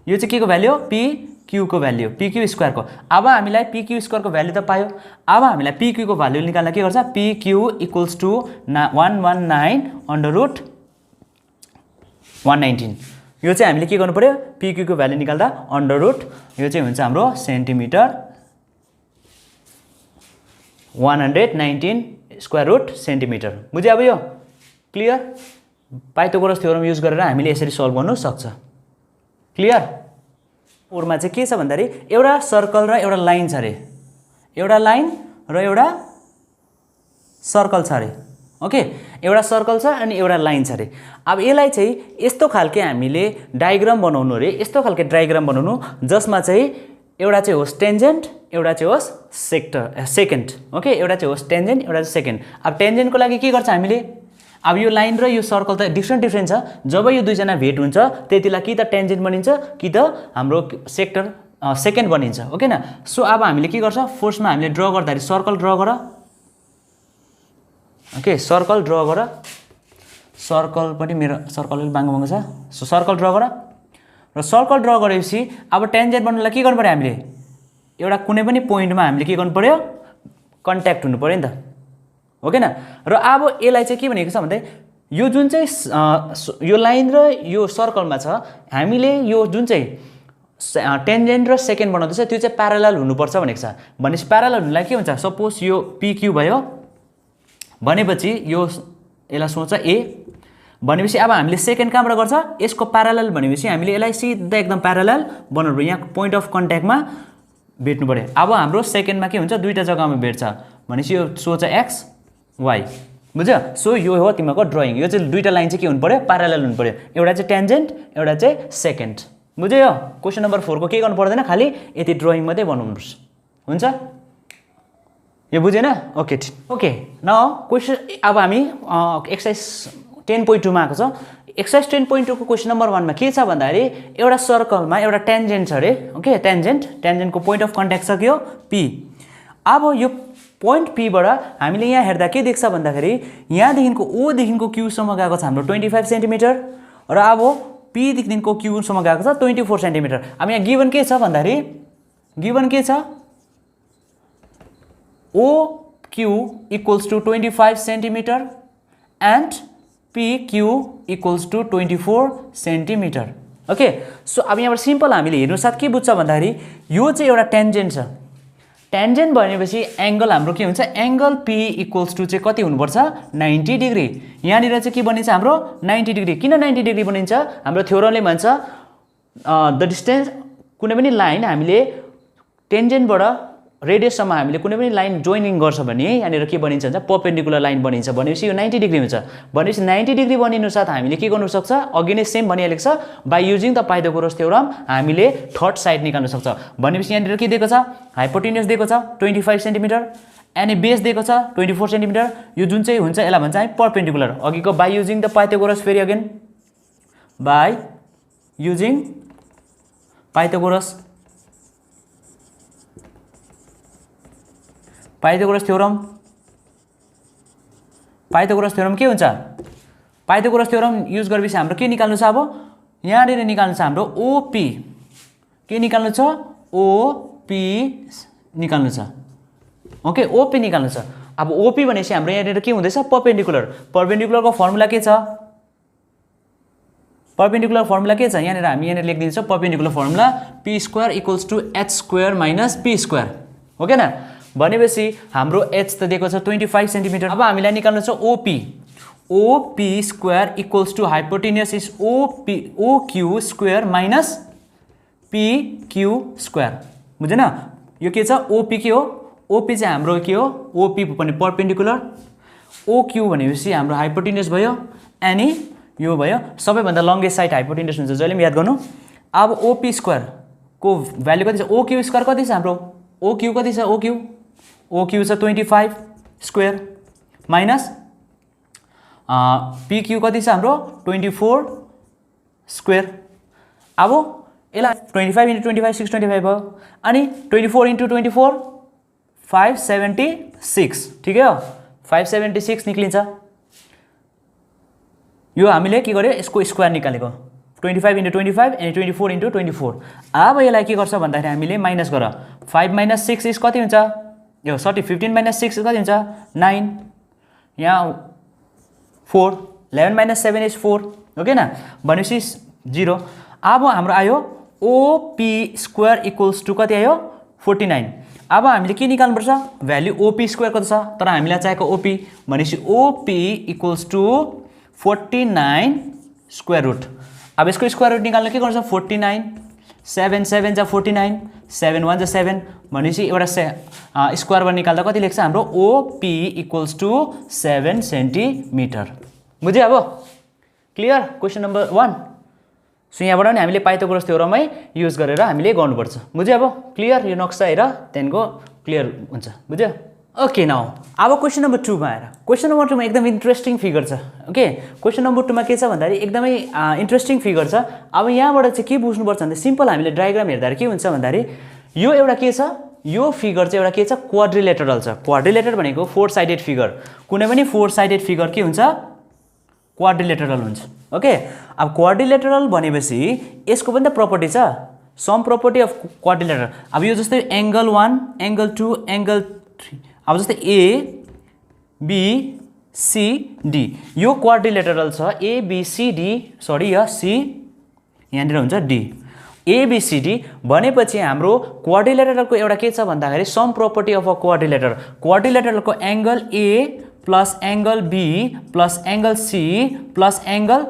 Speaker 1: यो चाहिँ के को भ्यालु हो पी क्यू को भ्यालु पी क्यू स्क्वायर को अब हामीलाई पी क्यू स्क्वायर को भ्यालु त पायो अब हामीलाई पी क्यू को भ्यालु निकाल्न के गर्छ P Q equals to 119 under root 119 यो चाहिँ हामीले के गर्नु पर्यो पी क्यू को भ्यालु निकाल्दा अंडर रुट यो चाहिँ हुन्छ हाम्रो सेन्टिमिटर 119 स्क्वायर रुट सेन्टिमिटर बुझ्यो अब यो क्लियर पाइथागोरस थ्योरम युज गरेर हामीले यसरी सल्भ गर्नु सक्छ क्लियर ओरमा चाहिँ के छ भन्दाखेरि एउटा सर्कल र एउटा लाइन छ रे एउटा लाइन र एउटा सर्कल छ रे ओके एउटा सर्कल छ अनि एउटा लाइन छ रे अब यसलाई चाहिँ यस्तो खालके हामीले डायग्राम बनाउनु रे यस्तो खालके डायग्राम बनाउनु जसमा चाहिँ एउटा चाहिँ होस् टेन्जेन्ट एउटा चाहिँ होस् सेकेन्ड ओके एउटा चाहिँ होस् टेन्जेन्ट एउटा चाहिँ सेकेन्ड अब टेन्जेन्टको लागि के गर्छ हामीले अब यो लाइन र यो सर्कल त डिफ्रेन्ट छ जब यो दुईजना भेट हुन्छ त्यतिलाई कि त टेन्जेन्ट बनिन्छ कि त हाम्रो सेकेन्ड बनिन्छ ओके न सो अब हामीले के गर्छ फर्स्टमा हामीले ड्र गर्दाखेरि सर्कल ड्र गर ओके सर्कल ड्र गर सर्कल पनि मेरो सर्कल बाङ्गो छ सो सर्कल ड्र गर र सर्कल ड्र गरेपछि अब टेन्जेन्ट बन्नलाई के गर्नु पर्यो हामीले एउटा कुनै पनि पोइन्टमा हामीले के गर्नु पर्यो कन्ट्याक्ट हुनु पर्यो नि त ओके न र अब यसलाई चाहिँ के भनेको छ भन्दै यो जुन चाहिँ यो लाइन र यो सर्कलमा छ हामीले यो जुन चाहिँ टेन्जेन्ट र सेकेन्ड बनाउँदैछ त्यो चाहिँ प्यारालल हुनुपर्छ भनेको छ भनेपछि प्यारालल हुनुलाई के हुन्छ सपोज यो पी क्यू भयो भनेपछि यो यसलाई सोच ए भनेपछि अब हामीले सेकेन्ड कहाँबाट गर्छ यसको प्यारालल भनेपछि हामीले यसलाई सिधा एकदम प्यारालल बनाउनु पर्यो यहाँ पोइन्ट अफ कन्ट्याक्टमा भेट्नु पर्यो अब हाम्रो सेकेन्डमा के हुन्छ दुईटा जग्गामा भेट्छ भनेपछि यो सोच एक्स वाई बुझ्यो सो यो हो तिमीको ड्रइङ यो चाहिँ दुईटा लाइन चाहिँ के हुनु पर्यो प्यारालल हुनु पर्यो एउटा चाहिँ टेन्जेन्ट एउटा चाहिँ सेकेन्ड बुझ्यो यो क्वेसन नम्बर 4 को के गर्नु पर्दैन खाली यति ड्रइङ मात्रै बनाउनुपर्छ हुन्छ यो बुझेन ओके ओके न क्वेसन अब हामी एक्सरसाइज 10.2 मा आएको छ एक्सरसाइज 10.2 को क्वेसन नम्बर 1 मा के छ भन्दाखेरि एउटा सर्कलमा एउटा टेन्जेन्ट छ रे ओके टेन्जेन्टको पोइन्ट अफ कन्ट्याक्ट छ के हो पी अब यो पोइन्ट पी बाट हामीले यहाँ हेर्दा के देख्छ भन्दाखेरि यहाँदेखिको ओ देखिको क्यू सम्म गएको छ हाम्रो 25 सेन्टिमिटर र अब पी देखिको क्यू सम्म गएको छ 24 सेन्टिमिटर अब यहाँ गिवन के छ भन्दाखेरि गिवन के छ O Q equals to 25 centimetre and P Q equals to 24 centimetre okay so अब यहाँबाट सिम्पल हामीले हेर्नु साथ के बुझ्छ भन्दाखेरि यो चाहिँ एउटा टेन्जेन्ट छ टेन्जेन्ट भनेपछि एंगल हाम्रो के हुन्छ एंगल पी इक्वल्स टु चाहिँ कति हुनुपर्छ 90 डिग्री यहाँनिर चाहिँ के बनिन्छ हाम्रो 90 डिग्री किन 90 डिग्री बनिन्छ हाम्रो थ्योरमले भन्छ द डिस्टेन्स कुनै पनि लाइन हामीले टेन्जेन्टबाट रेडियससम्म हामीले कुनै पनि लाइन जोइनिङ गर्छ भने यहाँनिर के बनिन्छ भन्छ परपेन्डिकुलर लाइन बनिन्छ भनेपछि यो 90 डिग्री हुन्छ भनेपछि 90 डिग्री बनिनु साथ हामीले के गर्नु सक्छ अघि नै सेम भनिहालेको छ by using the Pythagoras theorem हामीले थर्ड साइड निकाल्न सक्छ भनेपछि यहाँनिर के दिएको छ हाइपोटेन्युस दिएको छ 25 सेन्टिमिटर अनि बेस दिएको छ 24 सेन्टिमिटर यो जुन चाहिँ हुन्छ यसलाई भन्छ हामी परपेन्डिकुलर अघिको बाइ युजिङ द पाइथागोरस फेरि again by using Pythagoras theorem Pythagoras theorem के हुन्छ पाइथागोरस थ्योरम युज गरेपछि हाम्रो के निकाल्नु छ अब यहाँनिर निकाल्नु छ हाम्रो ओपी के निकाल्नु छ ओपी निकाल्नु छ ओके ओपी निकाल्नु छ अब ओपी भनेपछि हाम्रो यहाँनिर के हुँदैछ पर्पेन्डिकुलरको फर्मुला के छ पर्पेन्डिकुलर फर्मुला के छ यहाँनिर हामी यहाँनिर लेखिदिन्छौँ perpendicular formula p square equals to h square minus p square हो के न भनेपछि हाम्रो h त दिएको छ 25 सेन्टिमिटर अब हामीलाई निकाल्नु छ OP square equals to hypotenuse is OQ square minus PQ square बुझेन यो के छ OP के हो OP चाहिँ हाम्रो के हो OP पनि पर्पेन्डिकुलर OQ भनेपछि हाम्रो हाइपोटेन्युस भयो अनि यो भयो सबैभन्दा लङ्गेस्ट साइड हाइपोटेन्युस हुन्छ जहिले पनि याद गर्नु अब OP स्क्वायर को भ्यालु कति छ OQ स्क्वायर कति छ हाम्रो OQ कति छ OQ छ 25 स्क्वायर माइनस PQ कति छ हाम्रो 24 स्क्वायर अब यसलाई 25 × 25 625 भयो अनि 24 × 24 576 ठिकै हो 576 निक्लिन्छ यो हामीले के गर्यो यसको स्क्वायर निकालेको 25 × 25 अनि 24 × 24 अब यसलाई के गर्छ भन्दाखेरि हामीले माइनस गर 5 - 6 इज कति हुन्छ यो 15 - 6 कति हुन्छ 9 यहाँ 4 11 - 7 इज 4 हो के न भनेपछि 0 अब हाम्रो आयो OP स्क्वायर इक्वल्स टु कति आयो 49 अब हामीले के निकाल्नुपर्छ भ्यालु OP स्क्वायर कति छ तर हामीलाई चाहिएको OP भनेपछि OP equals to 49 square root अब यसको स्क्वायर रुट निकाल्न के गर्छ 49 7 7 जा 49 7 1 जा 7 भनेपछि एउटा स्क्वायर बाट निकाल्दा कति लेख्छ हाम्रो OP इक्वल्स टु 7 सेन्टिमिटर बुझ्यो अब क्लियर क्वेशन नम्बर 1 सो यहाँबाट नि हामीले पाइथागोरस थ्योरमै युज गरेर हामीले गर्नुपर्छ बुझ्यो अब क्लियर यो नक्सा हेर त्यहाँको क्लियर हुन्छ बुझ्यो ओके नाउ अब क्वेशन नम्बर 2 मा आएर क्वेशन नम्बर 2 मा एकदम इन्ट्रेस्टिङ फिगर छ ओके क्वेशन नम्बर 2 मा के छ भन्दाखेरि एकदमै इन्ट्रेस्टिङ फिगर छ अब यहाँबाट चाहिँ के बुझ्नुपर्छ भन्दा सिम्पल हामीले डायग्राम हेर्दा के हुन्छ भन्दाखेरि यो एउटा के छ यो फिगर चाहिँ एउटा के छ क्वाड्रिलेटरल छ क्वाड्रिलेटर भनेको 4 साइडेड फिगर कुनै पनि 4 साइडेड फिगर के हुन्छ क्वाड्रिलेटरल हुन्छ ओके अब क्वाड्रिलेटरल भनेपछि यसको पनि त प्रपर्टी छ सम प्रपर्टी अफ क्वाड्रिलेटरल अब यो जस्तै एंगल 1 एंगल 2 एंगल 3 अब जस्तै A B C D यो क्वाड्रिलेटरल छ A B C D sorry yeah C यहाँनिर हुन्छ D A B C D भनेपछि हाम्रो क्वाड्रिलेटरलको एउटा के छ भन्दाखेरि सम प्रपर्टी अफ अ क्वाड्रिलेटरलको angle A plus angle B plus angle C plus angle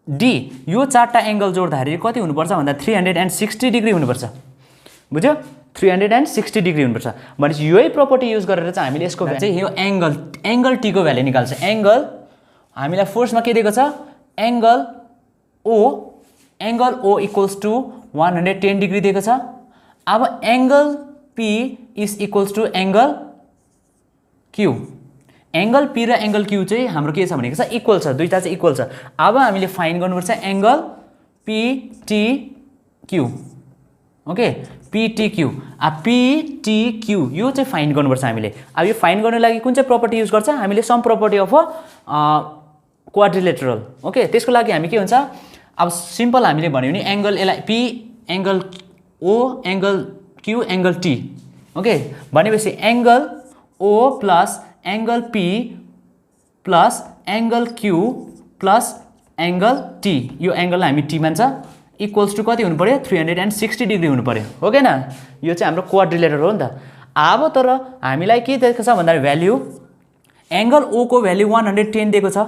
Speaker 1: D यो चारटा एंगल जोड्दाखेरि कति हुनुपर्छ भन्दा 360 डिग्री हुनुपर्छ बुझ्यो 360 डिग्री हुनुपर्छ भनेपछि यही प्रपर्टी युज गरेर चाहिँ हामीले यसको चाहिँ यो एंगल T को भ्यालु निकाल्छ एंगल हामीलाई फोर्समा के दिएको छ angle O equals to 110 degree दिएको छ अब angle P is equals to angle Q angle P र एंगल Q चाहिँ हाम्रो के छ भनेको छ इक्वल छ दुईटा चाहिँ इक्वल छ अब हामीले फाइन्ड गर्नुपर्छ एंगल PTQ ओके PTQ अब PTQ यो चाहिँ फाइन्ड गर्नुपर्छ हामीले अब यो फाइन्ड गर्नको लागि कुन चाहिँ प्रपर्टी युज गर्छ हामीले sum property of quadrilateral okay त्यसको लागि हामी के हुन्छ अब सिम्पल हामीले भन्यो भने एंगल यसलाई P angle O angle Q angle T okay भनेपछि angle O plus angle P plus angle Q plus angle T यो एंगल हामी T मान्छ इक्वल्स टु कति हुनु पर्यो 360 डिग्री हुनु पर्यो हो के न यो चाहिँ हाम्रो क्वाड्रिलेटर हो नि त अब तर हामीलाई के दिएको छ भन्दा भ्यालु एंगल O को भ्यालु 110 दिएको छ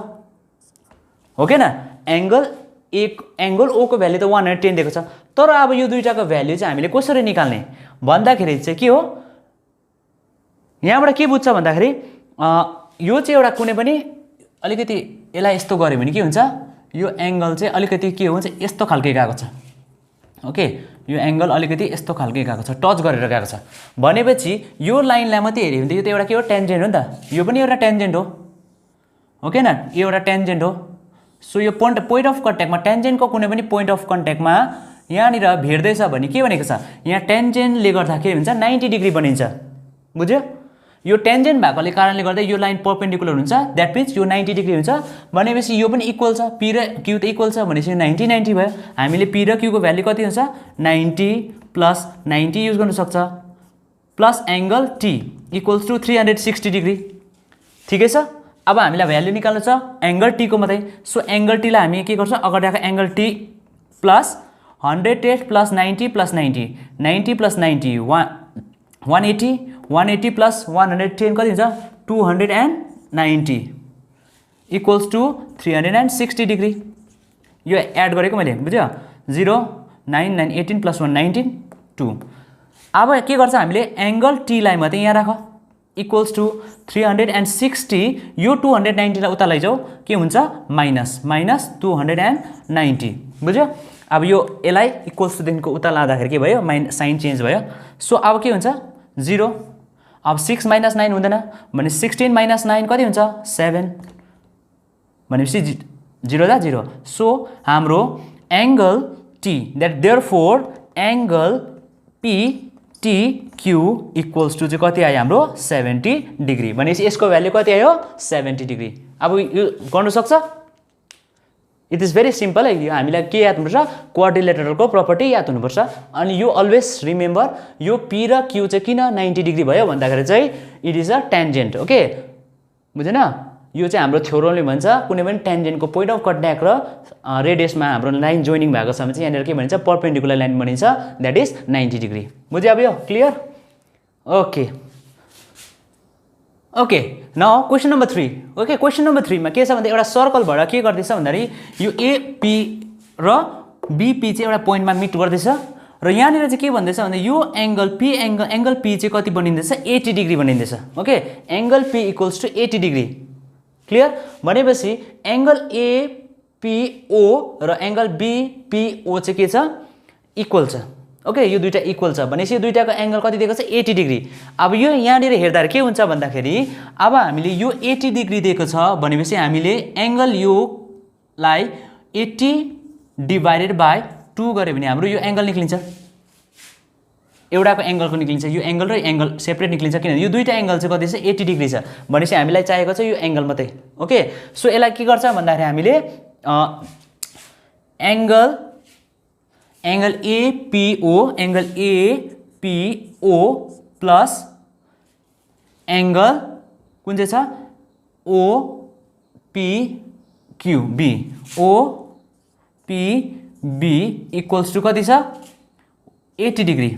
Speaker 1: हो के न एंगल O को भ्यालु त 110 दिएको छ तर अब यो दुईटाको भ्यालु चाहिँ हामीले कसरी निकाल्ने भन्दाखेरि चाहिँ के हो यहाँबाट के बुझ्छ भन्दाखेरि यो चाहिँ एउटा कुनै पनि अलिकति यसलाई यस्तो गर्यो भने के हुन्छ यो एंगल चाहिँ अलिकति के हुन्छ यस्तो खालके गएको छ ओके यो एंगल अलिकति यस्तो खालके गएको छ टच गरेर गएको छ भनेपछि यो लाइनलाई मात्रै हेर्यो भने त यो त एउटा के हो टेन्जेन्ट हो नि त यो पनि एउटा टेन्जेन्ट हो ओके न यो एउटा टेन्जेन्ट हो सो यो पोइन्ट अफ कन्ट्याक्टमा टेन्जेन्टको कुनै पनि पोइन्ट अफ कन्ट्याक्टमा यहाँनिर भेट्दैछ भने के भनेको छ यहाँ टेन्जेन्टले गर्दा के हुन्छ 90 डिग्री बनिन्छ बुझ्यो यो टेन्जेन्ट भएकोले कारणले गर्दा यो लाइन परपेन्डिकुलर हुन्छ, द्याट मिन्स यो 90 डिग्री हुन्छ भनेपछि यो पनि इक्वल छ, पी र क्यू त इक्वल छ भनेपछि 90 90 भयो। हामीले पी र क्यूको भ्यालु कति हुन्छ 90 प्लस 90 युज गर्न सक्छ plus angle T equals to 360 degree. ठिकै छ। अब हामीलाई भ्यालु निकाल्नु छ एंगल टी को मात्रै। सो एंगल टी लाई हामी के गर्छौं अगाडि आएको angle T plus 108 plus 90 plus 90 90 plus 90 180 180 plus 110 कति हुन्छ 290 इक्वल्स टू 360 डिग्री। यो एड गरेको मैले बुझ्यो 0 9 9 18 प्लस 1 19 2। अब के गर्छ हामीले एंगल टी लाई मात्रै यहाँ राख इक्वल्स टू 360 यो 290 लाई उता लैजाऊ के हुन्छ माइनस माइनस 290 बुझ्यो। अब यो यसलाई इक्वल्स टू देखिको उता लाँदाखेरि के भयो साइन चेन्ज भयो। सो अब के हुन्छ 0। अब 6 माइनस 9 हुँदैन भने 16 माइनस 9 कति हुन्छ 7 भनेपछि 0 जा 0। सो हाम्रो angle T that therefore angle P T Q equals to चाहिँ कति आयो हाम्रो 70 डिग्री भनेपछि यसको भ्यालु कति आयो 70 डिग्री। अब यो गर्न सक्छ इट इज भेरी सिम्पल है। यो हामीलाई के याद हुनुपर्छ क्वाड्रिलेटरलको प्रपर्टी याद हुनुपर्छ। अनि यो अलवेज रिमेम्बर यो पी र क्यू चाहिँ किन 90 डिग्री भयो भन्दाखेरि चाहिँ it is a tangent. Okay बुझेन। यो चाहिँ हाम्रो थ्योरमले भन्छ कुनै पनि टेन्जेन्टको पोइन्ट अफ कन्ट्याक्ट र रेडियसमा हाम्रो लाइन जोइनिङ भएको छ भने चाहिँ यहाँनिर के भनिन्छ परपेन्डिकुलर लाइन बनिन्छ दैट इज 90 डिग्री। बुझ्यो अब यो clear. Okay okay now question number 3। Okay question number 3 मा के छ भन्दा एउटा सर्कलबाट के गर्दैछ भन्दाखेरि यो एपी र बीपी चाहिँ एउटा पोइन्टमा मिट गर्दैछ र यहाँनिर चाहिँ के भन्दैछ भन्दा यो एंगल पी चाहिँ कति बनिँदैछ 80 डिग्री बनिँदैछ। Okay angle P equals to 80 degree clear भनेपछि एंगल एपीओ र एंगल बीपीओ चाहिँ के छ इक्वल छ। ओके यो दुईटा इक्वल छ भनेपछि यो दुईटाको एंगल कति दिएको छ 80 डिग्री। अब यो यहाँनिर हेर्दा के हुन्छ भन्दाखेरि अब हामीले यो 80 डिग्री दिएको छ भनेपछि हामीले एंगल यो लाई 80 डिवाइडेड बाइ 2 गरे भने हाम्रो यो एंगल निक्लिन्छ एउटाको एंगलको निक्लिन्छ। यो एंगल र एंगल सेपरेट निक्लिन्छ किनभने यो दुईटा एंगल चाहिँ कति छ 80 डिग्री छ भनेपछि हामीलाई चाहिएको छ यो एंगल मात्रै। ओके सो यसलाई के गर्छ भन्दाखेरि हामीले एंगल एपीओ प्लस एंगल कुन चाहिँ छ ओपीबी इक्वल्स टू कति छ 80 डिग्री।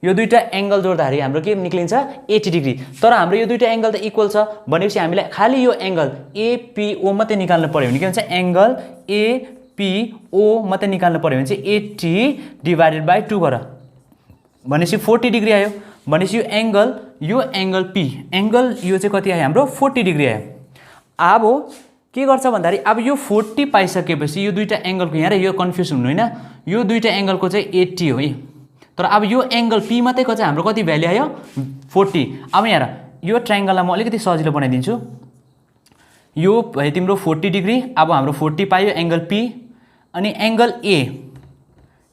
Speaker 1: यो दुईटा एंगल जोड्दाखेरि हाम्रो के निक्लिन्छ 80 डिग्री। तर हाम्रो यो दुईटा एंगल त इक्वल छ भनेपछि हामीलाई खाली यो एंगल एपीओ मात्रै निकाल्नु पर्यो भने के हुन्छ एंगल एपीओ मात्रै निकाल्नु पर्यो भने चाहिँ 80 डिवाइडेड बाइ 2 गर भनेपछि 40 डिग्री आयो। भनेपछि यो एंगल पी एंगल यो चाहिँ कति आयो हाम्रो 40 डिग्री आयो। अब के गर्छ भन्दाखेरि अब यो 40 पाइसकेपछि यो दुईटा एंगलको यहाँ यो कन्फ्युज हुनु हैन यो दुईटा एंगलको चाहिँ 80 हो है। तर अब यो एंगल पी मात्रैको चाहिँ हाम्रो कति भ्यालु आयो 40। अब यहाँ यो ट्रायंगललाई म अलिकति सजिलो बनाइदिन्छु। यो भयो तिम्रो 40 डिग्री। अब हाम्रो 40 पायो एंगल पी अनि एंगल ए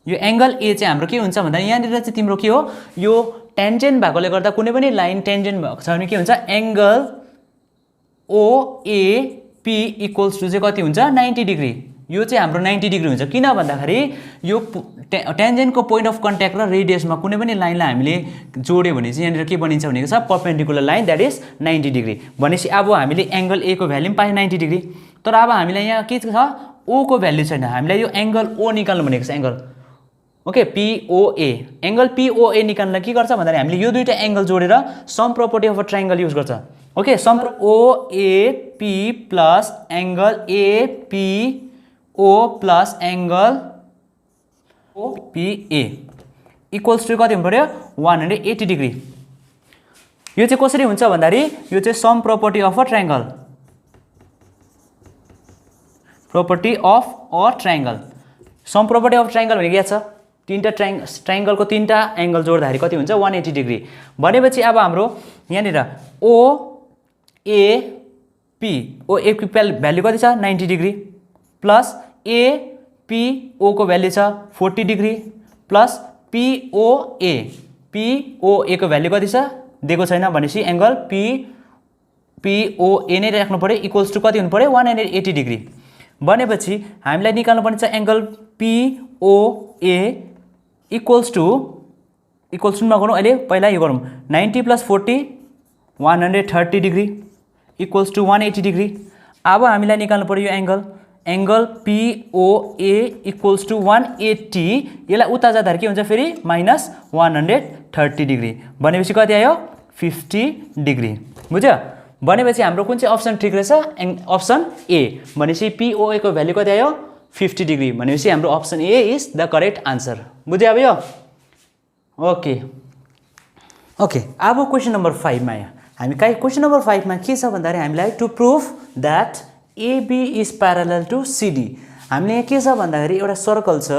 Speaker 1: यो एंगल ए चाहिँ हाम्रो के हुन्छ भन्दा यहाँनिर चाहिँ तिम्रो के हो यो टेन्जेन्ट भएकोले गर्दा कुनै पनि लाइन टेन्जेन्ट भएको छ भने के हुन्छ एंगल ओएपी इक्वल्स टू चाहिँ कति हुन्छ 90 डिग्री। यो चाहिँ हाम्रो 90 डिग्री हुन्छ किन भन्दाखेरि यो टेन्जेन्टको पोइन्ट अफ कन्ट्याक्ट र रेडियसमा कुनै पनि लाइनलाई हामीले जोड्यो भने चाहिँ यहाँनिर के बनिन्छ भनेको छ perpendicular line that is 90 degree. भनेपछि अब हामीले एंगल ए को भ्यालु पनि पायो 90 डिग्री। तर अब हामीलाई यहाँ के छ ओ को भ्यालु छैन हामीलाई यो एंगल ओ निकाल्नु भनेको छ angle okay POA angle POA निकाल्नलाई के गर्छ भन्दाखेरि हामीले यो दुईटा एंगल जोडेर sum property of a triangle use गर्छ। Okay sum OAP plus angle APO plus angle OPA equals to कति हुनु पर्यो 180 डिग्री। यो चाहिँ कसरी हुन्छ भन्दाखेरि यो चाहिँ sum property of a triangle sum property of triangle भनेको के छ तीनटा ट्रायंगलको तीनटा एंगल जोड्दाखेरि कति हुन्छ 180 डिग्री। भनेपछि अब हाम्रो यहाँनिर ओएपी भ्यालु कति छ 90 डिग्री प्लस एपीओ को भ्यालु छ 40 डिग्री प्लस पीओए को भ्यालु कति छ दिएको छैन भनेपछि एंगल POA नै राख्नु पर्यो इक्वल्स टु कति हुनु पर्यो 180 डिग्री भनेपछि हामीलाई निकाल्नु पर्ने छ एंगल POA इक्वल्स टु नगरौँ अहिले पहिला यो गरौँ 90 + 40 130 डिग्री इक्वल्स टु 180 डिग्री अब हामीलाई निकाल्नु पर्यो यो एंगल POA इक्वल्स टु 180 यसलाई उता जाँदाखेरि के हुन्छ फेरि -130 डिग्री भनेपछि कति आयो 50 डिग्री बुझ्यो भनेपछि हाम्रो कुन चाहिँ अप्सन ठिक रहेछ अप्सन ए भनेपछि POA को भ्यालु कति आयो 50 डिग्री भनेपछि हाम्रो option A is the correct answer बुझ्यो अब यो ओके अब क्वेसन नम्बर 5 मा हामी क्वेसन नम्बर 5 मा के छ भन्दाखेरि हामीलाई to proof that AB is parallel to CD हामीले यहाँ के छ भन्दाखेरि एउटा सर्कल छ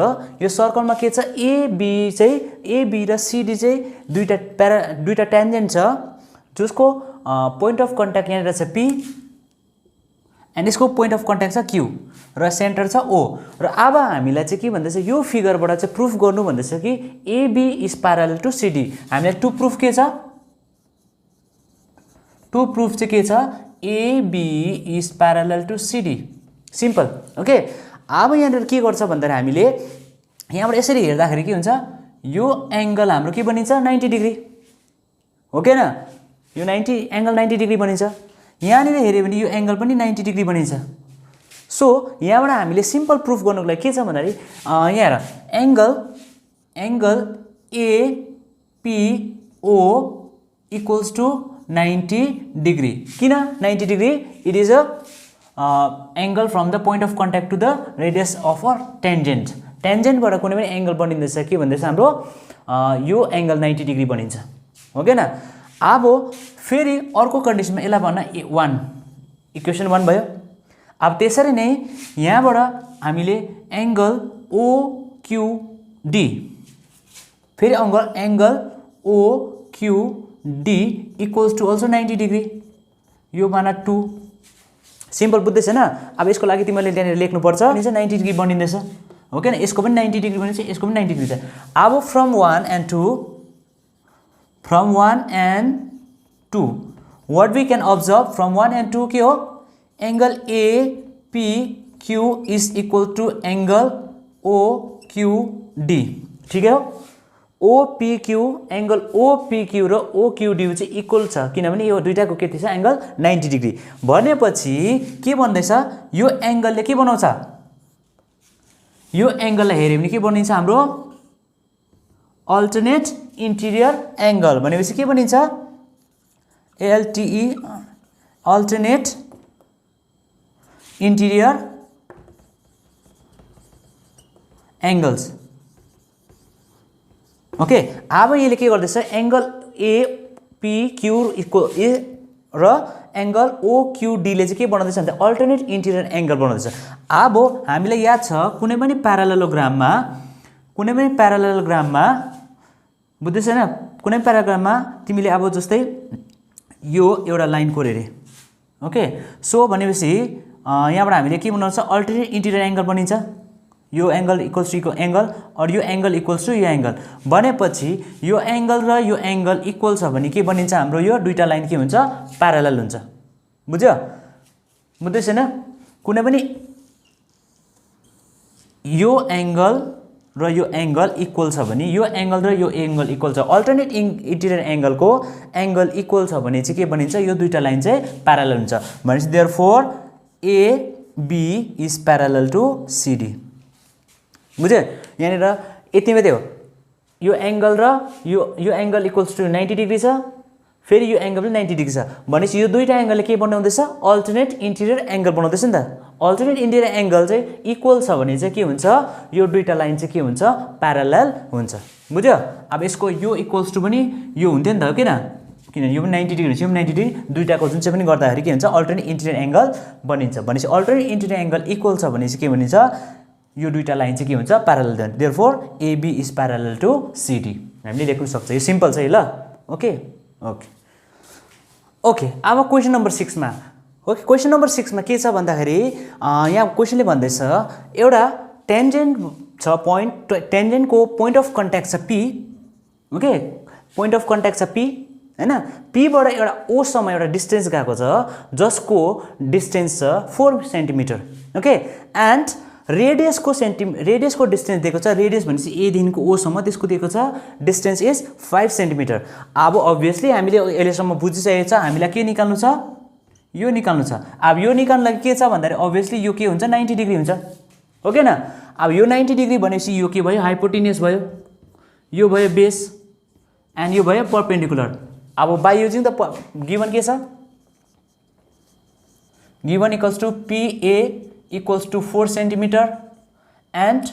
Speaker 1: यो सर्कलमा के छ AB र CD चाहिँ दुईटा ट्यान्जेन्ट छ जसको पोइन्ट अफ कन्ट्याक्ट यहाँ छ P एन्ड यसको पोइन्ट अफ कन्ट्याक्ट छ Q र सेन्टर छ O र अब हामीलाई चाहिँ के भन्दैछ यो फिगरबाट चाहिँ प्रुफ गर्नु भन्दैछ कि AB is parallel to CD हामीलाई टु प्रुफ चाहिँ के छ AB is parallel to CD simple okay अब यहाँनिर के गर्छ भन्दाखेरि हामीले यहाँबाट यसरी हेर्दाखेरि के हुन्छ यो एंगल हाम्रो के बनिन्छ 90 डिग्री हो के न यो एंगल 90 डिग्री बनिन्छ यहाँनिर हेर्यो भने यो एंगल पनि 90 डिग्री बनिन्छ सो यहाँबाट हामीले सिम्पल प्रुफ गर्नुको लागि के छ भन्दाखेरि यहाँ हेर angle APO equals to 90 degree किन 90 degree it is a angle from the point of contact to the radius of a टेन्जेन्टबाट कुनै पनि एंगल बनिँदैछ के भन्दैछ हाम्रो यो एंगल 90 डिग्री बनिन्छ हो के न अब फेरि अर्को कन्डिसनमा यसलाई भन्न 1 इक्वेसन 1 भयो अब त्यसरी नै यहाँबाट हामीले एंगल OQD फेरि angle OQD equals to also 90 degree यो माना 2 सिम्पल बुझ्दैछ न अब यसको लागि तिमीले त्यहाँनिर लेख्नुपर्छ अनि चाहिँ 90 डिग्री बनिँदैछ हो के न यसको पनि 90 डिग्री बनिन्छ यसको पनि 90 डिग्री छ अब from 1 and 2 what we can observe from 1 and 2 के हो angle APQ is equal to angle OQD ठीक है OPQ एंगल OPQ र OQD चाहिँ इक्वल छ किनभने यो दुईटाको के छ एंगल 90 डिग्री भनेपछि के भन्दैछ यो एंगलले के बनाउँछ यो एंगललाई हेर्यो भने के बनिन्छ हाम्रो अल्टरनेट इन्टिरियर एंगल भनेपछि के बनिन्छ ALTE alternate interior angles okay अब यसले के गर्दैछ एंगल APQ इक्वल र एंगल OQD ले चाहिँ के बनाउँदैछ भने अल्टरनेट इन्टिरियर एंगल बनाउँदैछ अब हामीलाई याद छ कुनै पनि प्यारालेलोग्राममा बुझ्दैछ हैन कुनै प्याराग्राममा तिमीले अब जस्तै यो एउटा लाइन कोरे रे ओके सो भनेपछि यहाँबाट हामीले के बनाउँछ अल्टरनेट इन्टिरियर एंगल बनिन्छ यो एंगल इक्वल्स टु एंगल और यो एंगल इक्वल्स टु यो एंगल भनेपछि यो एंगल र यो एंगल इक्वल छ भने के बनिन्छ हाम्रो यो दुईटा लाइन के हुन्छ प्यारलल हुन्छ बुझ्यो बुझ्दैछ हैन कुनै पनि यो एंगल र यो एंगल इक्वल छ भने यो एंगल र यो एंगल इक्वल छ अल्टरनेट इन्टिरियर एंगल को एंगल इक्वल छ भने चाहिँ के बनिन्छ यो दुईटा लाइन चाहिँ प्यारलल हुन्छ भनेपछि therefore AB is parallel to CD बुझ्यो यहाँनिर यति मात्रै हो यो एंगल र यो एंगल इक्वल्स टु 90 डिग्री छ फेरि यो एंगल पनि 90 डिग्री छ भनेपछि यो दुईटा एंगलले के बनाउँदैछ अल्टरनेट इन्टिरियर एंगल बनाउँदैछ नि त अल्टरनेट इन्टिरियर एंगल चाहिँ इक्वल छ भने चाहिँ के हुन्छ यो दुईटा लाइन चाहिँ के हुन्छ प्यारलल हुन्छ बुझ्यो अब यसको यो इक्वल्स टु पनि यो हुन्थ्यो नि त किन यो पनि 90 डिग्री हुन्छ यो पनि 90 डिग्री दुईटाको जुन चाहिँ पनि गर्दाखेरि के हुन्छ अल्टरनेट इन्टिरियर एंगल बनिन्छ भनेपछि अल्टरनेट इन्टिरियर एंगल इक्वल छ भने चाहिँ के भनिन्छ यो दुईटा लाइन चाहिँ के हुन्छ प्यारलल हुन्छ therefore AB is parallel to CD हामीले लेख्न सक्छ यो सिम्पल छ है ल ओके अब क्वेसन नम्बर 6 मा ओके क्वेसन नम्बर 6 मा के छ भन्दाखेरि यहाँ क्वेसनले भन्दैछ एउटा टेन्जेन्ट छ टेन्जेन्टको पोइन्ट अफ कन्ट्याक्ट छ P okay point of contact छ P हैन पीबाट एउटा ओसम्म एउटा डिस्टेन्स गएको छ जसको डिस्टेन्स छ 4 सेन्टिमिटर ओके एन्ड रेडियसको डिस्टेन्स दिएको छ रेडियस भनेपछि ए देखिको ओसम्म त्यसको दिएको छ डिस्टेन्स इज 5 सेन्टिमिटर अब अभियसली हामीले अहिलेसम्म बुझिसकेको छ हामीलाई के निकाल्नु छ यो निकाल्नु छ अब यो निकाल्नु लागि के छ भन्दाखेरि अभियसली यो के हुन्छ 90 डिग्री हुन्छ ओके न अब यो 90 डिग्री भनेपछि यो के भयो हाइपोटेन्युस भयो यो भयो बेस एन्ड यो भयो परपेन्डिकुलर अब बाइ युजिङ द गिवन के छ given equals to PA equals to 4 centimeter and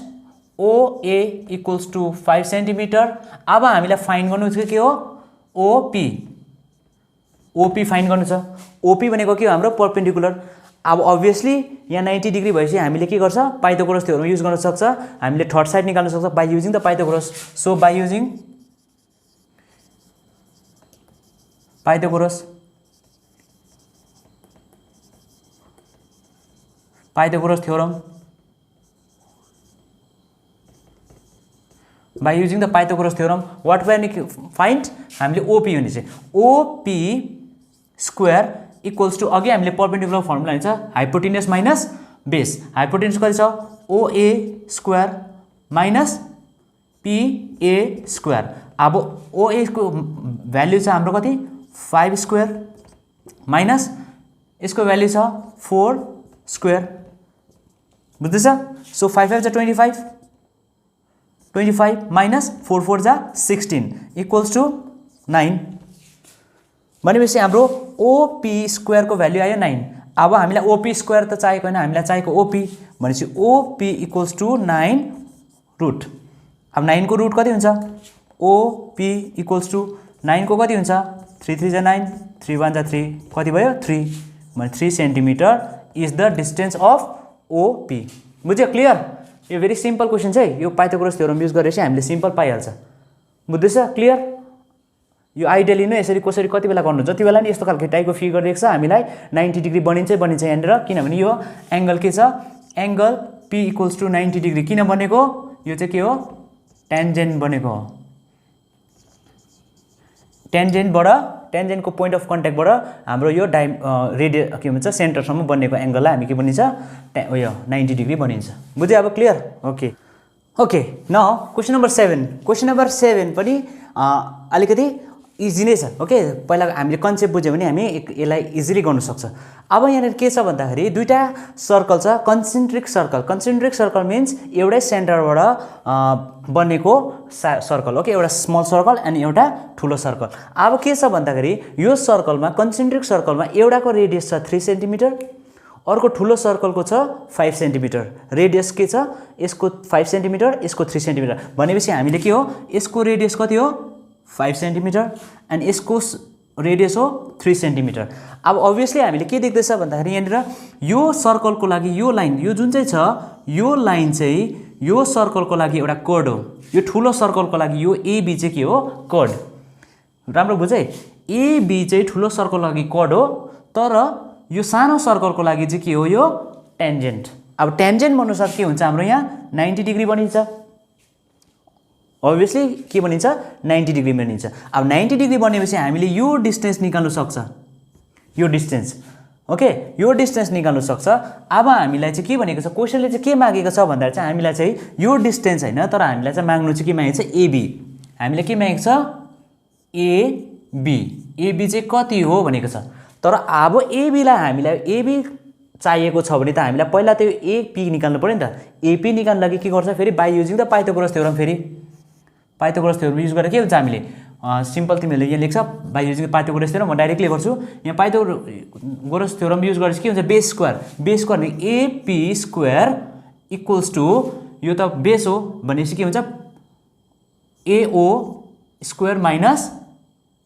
Speaker 1: OA equals to 5 centimeter अब हामीलाई फाइन्ड गर्नु छ के हो OP फाइन्ड गर्नु छ OP भनेको के हो हाम्रो परपेन्डिकुलर अब अभियसली यहाँ 90 डिग्री भएपछि हामीले के गर्छ पाइथागोरस थ्योरम युज गर्न सक्छ हामीले थर्ड साइड निकाल्न सक्छ by using the Pythagoras so by using Pythagoras theorem by using the Pythagoras theorem what we find हामीले OP हुने चाहिँ OP square equals to अघि हामीले perpendicular formula हुन्छ hypotenuse minus base hypotenuse कति छ OA square minus PA square अब OA को भ्यालु छ हाम्रो कति 5 square minus यसको भ्यालु छ 4 square बुझ्दैछ सो 5 5 जा 25 minus 4 4 जा 16 equals to 9 भनेपछि हाम्रो OP स्क्वायर को भ्यालु आयो 9 अब हामीलाई OP स्क्वायर त चाहिएको हैन हामीलाई चाहिएको OP भनेपछि OP equals to 9 रुट अब 9 को रुट कति हुन्छ OP equals to 9 को कति हुन्छ 3 3 जा 9 3 1 जा 3 कति भयो 3 भने 3 centimetre is the distance of OP बुझ्यो क्लियर यो भेरी सिम्पल क्वेसन छ यो पाइथागोरस थ्योरम युज गरेर चाहिँ हामीले सिम्पल पाइहाल्छ बुझ्दैछ क्लियर यो आइडियली नै यसरी कसरी कति बेला गर्नु जति बेला नि यस्तो खालको टाइपको फिगर देख्छ हामीलाई 90 डिग्री बनिन्छ यहाँनिर किनभने यो एंगल के छ angle P equals to 90 degree किन बनेको यो चाहिँ के हो टेन्जेन्ट बनेको हो टेन्जेन्ट को पोइन्ट अफ कन्ट्याक्टबाट हाम्रो यो रेडियस के भन्छ सेन्टरसम्म बनेको एंगललाई हामी के भनिन्छ उयो 90 डिग्री बनिन्छ बुझ्यो अब clear okay now question number 7 पनि अलिकति इजी नै छ ओके पहिला हामीले कन्सेप्ट बुझ्यौ भने हामी यसलाई इजिली गर्न सक्छ अब यहाँ के छ भन्दाखेरि दुईटा सर्कल छ कन्सेन्ट्रिक सर्कल मिन्स एउटै सेन्टरबाट बनेको सर्कल ओके एउटा स्मल सर्कल अनि एउटा ठुलो सर्कल अब के छ भन्दाखेरि यो सर्कलमा कन्सेन्ट्रिक सर्कलमा एउटाको रेडियस छ 3 सेन्टिमिटर अर्को ठुलो सर्कलको छ 5 सेन्टिमिटर रेडियस के छ यसको 5 सेन्टिमिटर यसको 3 सेन्टिमिटर भनेपछि हामीले के हो यसको रेडियस कति हो 5 सेन्टिमिटर एन्ड यसको रेडियस हो 3 सेन्टिमिटर अब अभियसली हामीले के देख्दैछ भन्दाखेरि यहाँनिर यो सर्कलको लागि यो लाइन यो जुन चाहिँ छ यो लाइन चाहिँ यो सर्कलको लागि एउटा कर्ड हो यो ठुलो सर्कलको लागि यो AB चाहिँ के हो कर्ड राम्रो बुझे AB चाहिँ ठुलो सर्कलको लागि कर्ड हो तर यो सानो सर्कलको लागि चाहिँ के हो यो टेन्जेन्ट अब टेन्जेन्ट अनुसार के हुन्छ हाम्रो यहाँ 90 डिग्री बनिन्छ अभियसली के बनिन्छ 90 डिग्री बनिन्छ अब 90 डिग्री बनेपछि हामीले यो डिस्टेन्स निकाल्न सक्छ यो डिस्टेन्स ओके यो डिस्टेन्स निकाल्न सक्छ अब हामीलाई चाहिँ के भनेको छ क्वेशनले चाहिँ के मागेको छ भन्दा चाहिँ हामीलाई चाहिँ यो डिस्टेन्स हैन तर हामीलाई चाहिँ माग्नु चाहिँ के मागेको छ AB हामीले के मागेको छ AB चाहिँ कति हो भनेको छ तर अब AB लाई हामीलाई AB चाहिएको छ भने त हामीलाई पहिला त्यो AP निकाल्नु पर्यो नि त AP निकाल्न लागि के गर्छ फेरि by using the Pythagoras theorem फेरि पाइथागोरस थ्योरम युज गरेर के हुन्छ हामीले सिम्पल तिमीले यहाँ लेख्छ by using the Pythagoras theorem म डाइरेक्टली गर्छु यहाँ पाइथागोरस थ्योरम युज गरेर के हुन्छ बेस स्क्वायर भने AP स्क्वायर इक्वल्स टु यो त बेस हो भनेपछि के हुन्छ AO square minus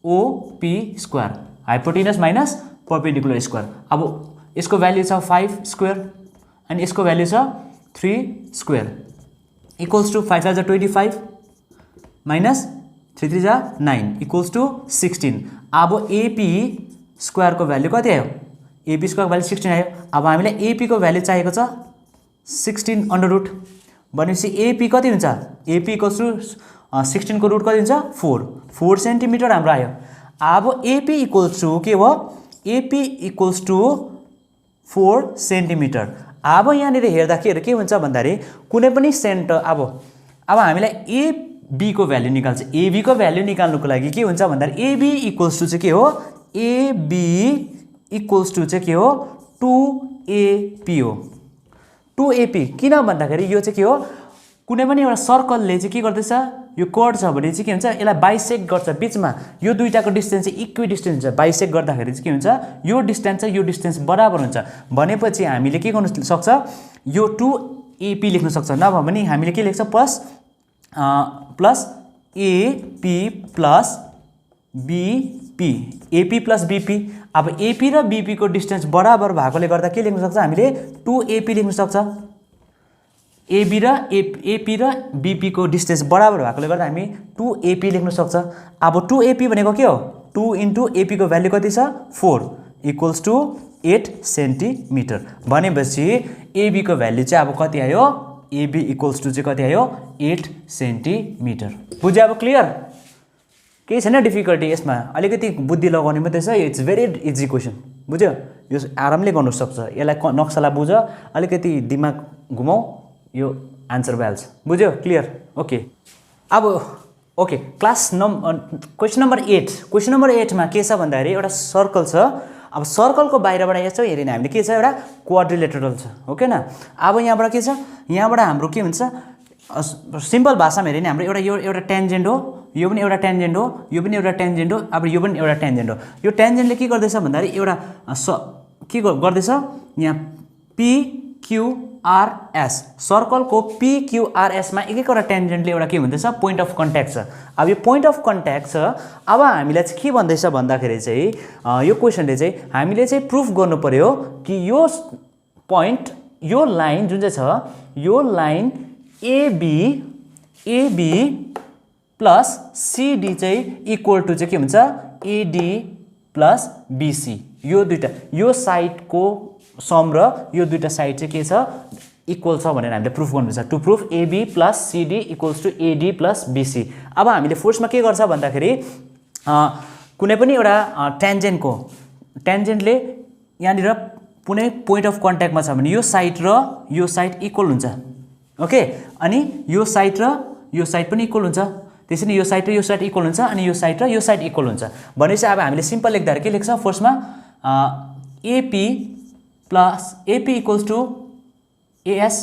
Speaker 1: OP square hypotenuse minus perpendicular square अब यसको भ्यालु छ 5 स्क्वायर अनि यसको भ्यालु छ 3 स्क्वायर इक्वल्स टु 5 जा 25 माइनस 3 3 जा 9 इक्वल्स टु 16 अब AP स्क्वायर को भ्यालु कति आयो AP स्क्वायर भ्यालु 16 आयो अब हामीलाई AP को भ्यालु चाहिएको छ 16 अंडर रुट भनेपछि AP कति हुन्छ AP इक्वल्स टु 16 को रुट कति हुन्छ 4 सेन्टिमिटर हाम्रो आयो अब एपी इक्वल्स टू के हो एपी इक्वल्स टू 4 सेन्टिमिटर अब यहाँनिर हेर्दाखेरि के हुन्छ भन्दाखेरि कुनै पनि सेन्टर अब हामीलाई एबी को भ्यालु निकाल्छ एबी को भ्यालु निकाल्नुको लागि के हुन्छ भन्दाखेरि एबी इक्वल्स टू चाहिँ के हो एबी इक्वल्स टू चाहिँ के हो 2AP हो 2AP किन भन्दाखेरि यो चाहिँ के हो कुनै पनि एउटा सर्कलले चाहिँ के गर्दैछ यो कर्ड छ भने चाहिँ के हुन्छ यसलाई बाइसेक्ट गर्छ बीचमा यो दुईटाको डिस्टेन्स चाहिँ इक्वि डिस्टेन्स हुन्छ बाइसेक्ट गर्दाखेरि चाहिँ के हुन्छ यो डिस्टेन्स र यो डिस्टेन्स बराबर हुन्छ भनेपछि हामीले के गर्न सक्छ यो 2AP लेख्न सक्छ नभए पनि हामीले के लेख्छ plus AP plus BP AP plus BP अब AP र BP को डिस्टेन्स बराबर भएकोले गर्दा के लेख्न सक्छ हामीले 2AP लेख्न सक्छ AP र BP को डिस्टेन्स बराबर भएकोले गर्दा हामी 2AP लेख्न सक्छ अब 2AP भनेको के हो 2 इन्टु AP को भ्यालु कति छ 4 इक्वल्स टु 8 सेन्टिमिटर भनेपछि AB को भ्यालु चाहिँ अब कति आयो AB इक्वल्स टु चाहिँ कति आयो 8 सेन्टिमिटर बुझ्यो अब क्लियर केही छैन डिफिकल्टी यसमा अलिकति बुद्धि लगाउने मात्रै छ इट्स भेरी इजी क्वेसन बुझ्यो यो आरामले गर्नु सक्छ यसलाई नक्सालाई बुझ अलिकति दिमाग घुमाऊ यो आन्सर भइहाल्छ बुझ्यो क्लियर ओके अब ओके क्वेसन नम्बर 8 मा के छ भन्दाखेरि एउटा सर्कल छ अब सर्कलको बाहिरबाट यसो हेर्यो भने हामीले के छ एउटा क्वाड्रिलेटरल छ ओके न अब यहाँबाट के छ यहाँबाट हाम्रो के हुन्छ सिम्पल भाषामा हेर्यो भने हाम्रो एउटा टेन्जेन्ट हो यो पनि एउटा टेन्जेन्ट हो यो पनि एउटा टेन्जेन्ट हो अब यो पनि एउटा टेन्जेन्ट हो यो टेन्जेन्टले के गर्दैछ भन्दाखेरि एउटा के गर्दैछ यहाँ PQRS सर्कलको PQRS मा एक एकवटा टेन्जेन्टले एउटा के भन्दैछ पोइन्ट अफ कन्ट्याक्ट छ अब यो पोइन्ट अफ कन्ट्याक्ट छ अब हामीलाई चाहिँ के भन्दैछ भन्दाखेरि चाहिँ यो क्वेसनले चाहिँ हामीले चाहिँ प्रुफ गर्नु पर्यो कि यो पोइन्ट यो लाइन जुन चाहिँ छ यो लाइन AB प्लस CD चाहिँ इक्वल टु चाहिँ के हुन्छ AD प्लस BC यो दुईटा यो साइडको सम र यो दुईटा साइड चाहिँ के छ इक्वल छ भनेर हामीले प्रुफ गर्नुपर्छ to proof AB plus CD equals to AD plus BC अब हामीले फोर्समा के गर्छ भन्दाखेरि कुनै पनि एउटा टेन्जेन्टले यहाँनिर कुनै पोइन्ट अफ कन्ट्याक्टमा छ भने यो साइड इक्वल हुन्छ ओके अनि यो साइड पनि इक्वल हुन्छ त्यसैले यो साइड र यो साइड इक्वल हुन्छ अनि यो साइड र यो साइड इक्वल हुन्छ भनेपछि अब हामीले सिम्पल लेख्दाखेरि के लेख्छ फर्स्टमा AP equals to AS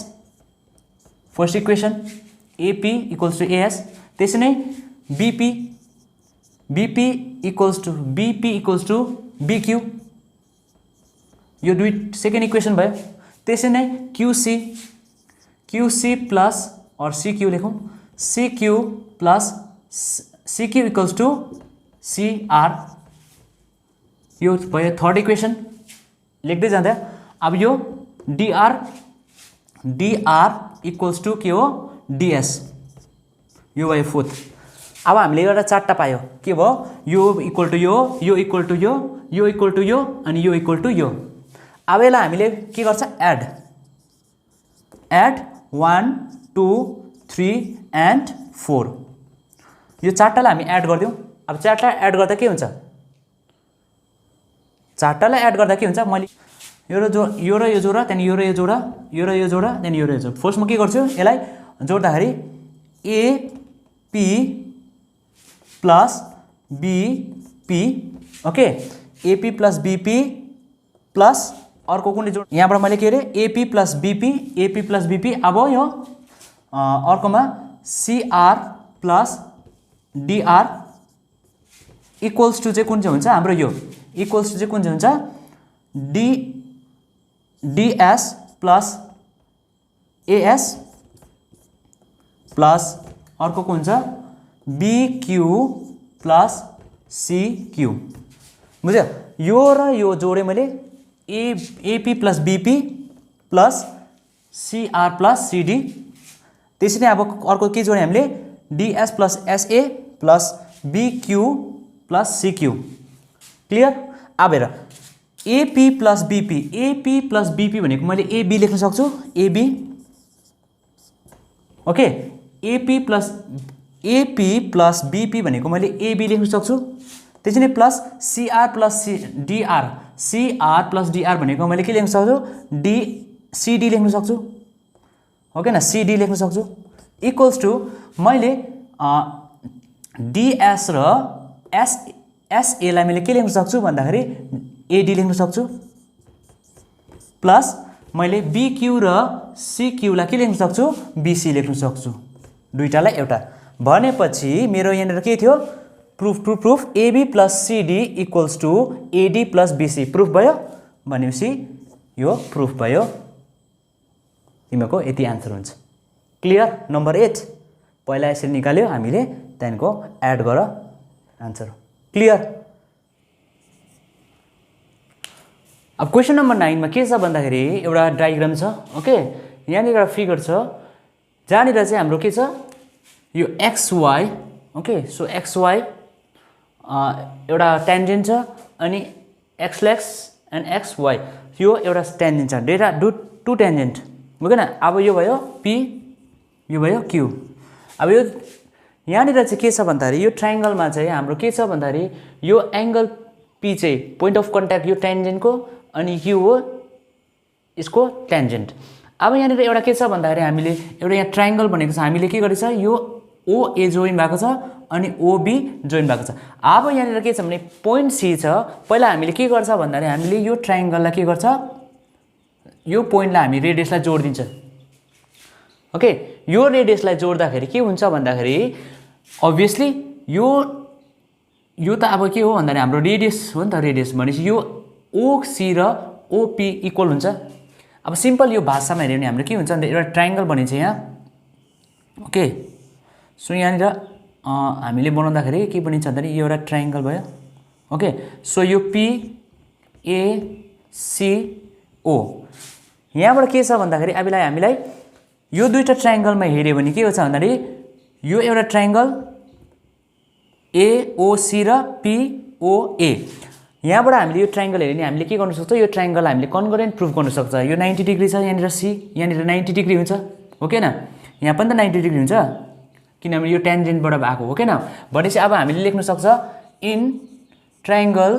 Speaker 1: first equation AP equals to AS त्यसै नै BP इक्वल्स टु BQ यो दुई सेकेन्ड इक्वेसन भयो त्यसै नै QC प्लस और CQ लेखौँ CQ plus CQ equals to CR यो भयो थर्ड इक्वेसन लेख्दै जाँदा अब यो DR इक्वल्स टु के हो DS यो भयो फोर्थ अब हामीले एउटा चारवटा पायो के भयो यो इक्वल टु यो इक्वल टु यो इक्वल टु यो अनि यो इक्वल टु यो अब यसलाई हामीले के गर्छ एड 1 2 3 एन्ड 4 यो चारवटालाई हामी एड गर्दियौँ अब चारवटा एड गर्दा के हुन्छ चारवटालाई एड गर्दा के हुन्छ मैले यो र यो जोडा त्यहाँदेखि यो र यो जोडा त्यहाँदेखि यो र यो जोडा फर्स्टमा के गर्छु यसलाई जोड्दाखेरि AP plus BP okay AP plus BP plus अर्को कुनै जोड यहाँबाट मैले के अरे AP प्लस BP अब यो अर्कोमा CR plus DR equals to चाहिँ कुन चाहिँ हुन्छ हाम्रो यो इक्वल्स टु चाहिँ कुन चाहिँ हुन्छ DS प्लस AS प्लस अर्को कुन हुन्छ BQ प्लस CQ बुझ्यो यो र यो जोडे मैले AP plus BP plus CR plus CD त्यसरी अब अर्को के जोड्यो हामीले DS plus SA plus BQ plus CQ clear अब हेर AP प्लस BP भनेको मैले AB लेख्न सक्छु AB okay AP plus BP भनेको मैले AB लेख्न सक्छु त्यसै नै plus CR plus DR, CR plus DR भनेको मैले के लेख्न सक्छु, CD लेख्न सक्छु, हो किन, CD लेख्न सक्छु, इक्वल्स टु मैले DS र SA लाई मैले के लेख्न सक्छु भन्दाखेरि AD लेख्न सक्छु, प्लस मैले BQ र CQ लाई के लेख्न सक्छु, BC लेख्न सक्छु, दुईटालाई एउटा। भनेपछि मेरो यहाँनिर के थियो, proof AB plus CD equals to AD plus BC proof भयो। भनेपछि यो प्रुफ भयो, तिमीको यति आन्सर हुन्छ। क्लियर? नम्बर 8 पहिला यसरी निकाल्यो हामीले, त्यहाँदेखिको एड गर आन्सर। क्लियर? अब क्वेसन नम्बर 9 मा के छ भन्दाखेरि एउटा डायग्राम छ। ओके, यहाँनिर एउटा फिगर छ जहाँनिर चाहिँ हाम्रो के छ, यो XY। ओके, सो XY एउटा टेन्जेन्ट छ अनि X एन्ड XY यो एउटा टेन्जेन्ट छ, डेटा टु टेन्जेन्ट, हो किन। अब यो भयो P, यो भयो Q। अब यो यहाँनिर चाहिँ के छ भन्दाखेरि यो ट्रायङ्गलमा चाहिँ हाम्रो के छ भन्दाखेरि यो एङ्गल P चाहिँ पोइन्ट अफ कन्ट्याक्ट यो टेन्जेन्टको अनि Q हो यसको टेन्जेन्ट। अब यहाँनिर एउटा के छ भन्दाखेरि हामीले एउटा यहाँ ट्रायङ्गल भनेको छ, हामीले के गरेछ, यो OA जोइन भएको छ अनि OB जोइन भएको छ। अब यहाँनिर के छ भने पोइन्ट C छ, पहिला हामीले के गर्छ भन्दाखेरि हामीले यो ट्रायङ्गललाई के गर्छ, यो पोइन्टलाई हामी रेडियसलाई जोडिदिन्छ। ओके, यो रेडियसलाई जोड्दाखेरि के हुन्छ भन्दाखेरि अभियसली यो त अब के हो भन्दाखेरि हाम्रो रेडियस हो नि त, रेडियस भनेपछि यो OC र OP इक्वल हुन्छ। अब सिम्पल यो भाषामा हेऱ्यो भने हाम्रो के हुन्छ भन्दा एउटा ट्रायङ्गल बनिन्छ यहाँ। ओके, सो यहाँनिर हामीले बनाउँदाखेरि के बनिन्छ भन्दाखेरि यो एउटा ट्रायङ्गल भयो। ओके, सो यो PACO यहाँबाट के छ भन्दाखेरि अबलाई हामीलाई यो दुईटा ट्रायङ्गलमा हेऱ्यो भने के हुन्छ भन्दाखेरि यो एउटा ट्रायङ्गल AOC र POA, यहाँबाट हामीले यो ट्रायङ्गल हेऱ्यो भने हामीले के गर्न सक्छौँ, यो ट्रायङ्गल हामीले कन्करेन्ट प्रुफ गर्न सक्छ। यो 90 डिग्री छ, यहाँनिर C, यहाँनिर 90 डिग्री हुन्छ, हो किन, यहाँ पनि त 90 डिग्री हुन्छ किनभने यो टेन्जेन्टबाट भएको, हो किन। भनेपछि अब हामीले लेख्न सक्छ in triangle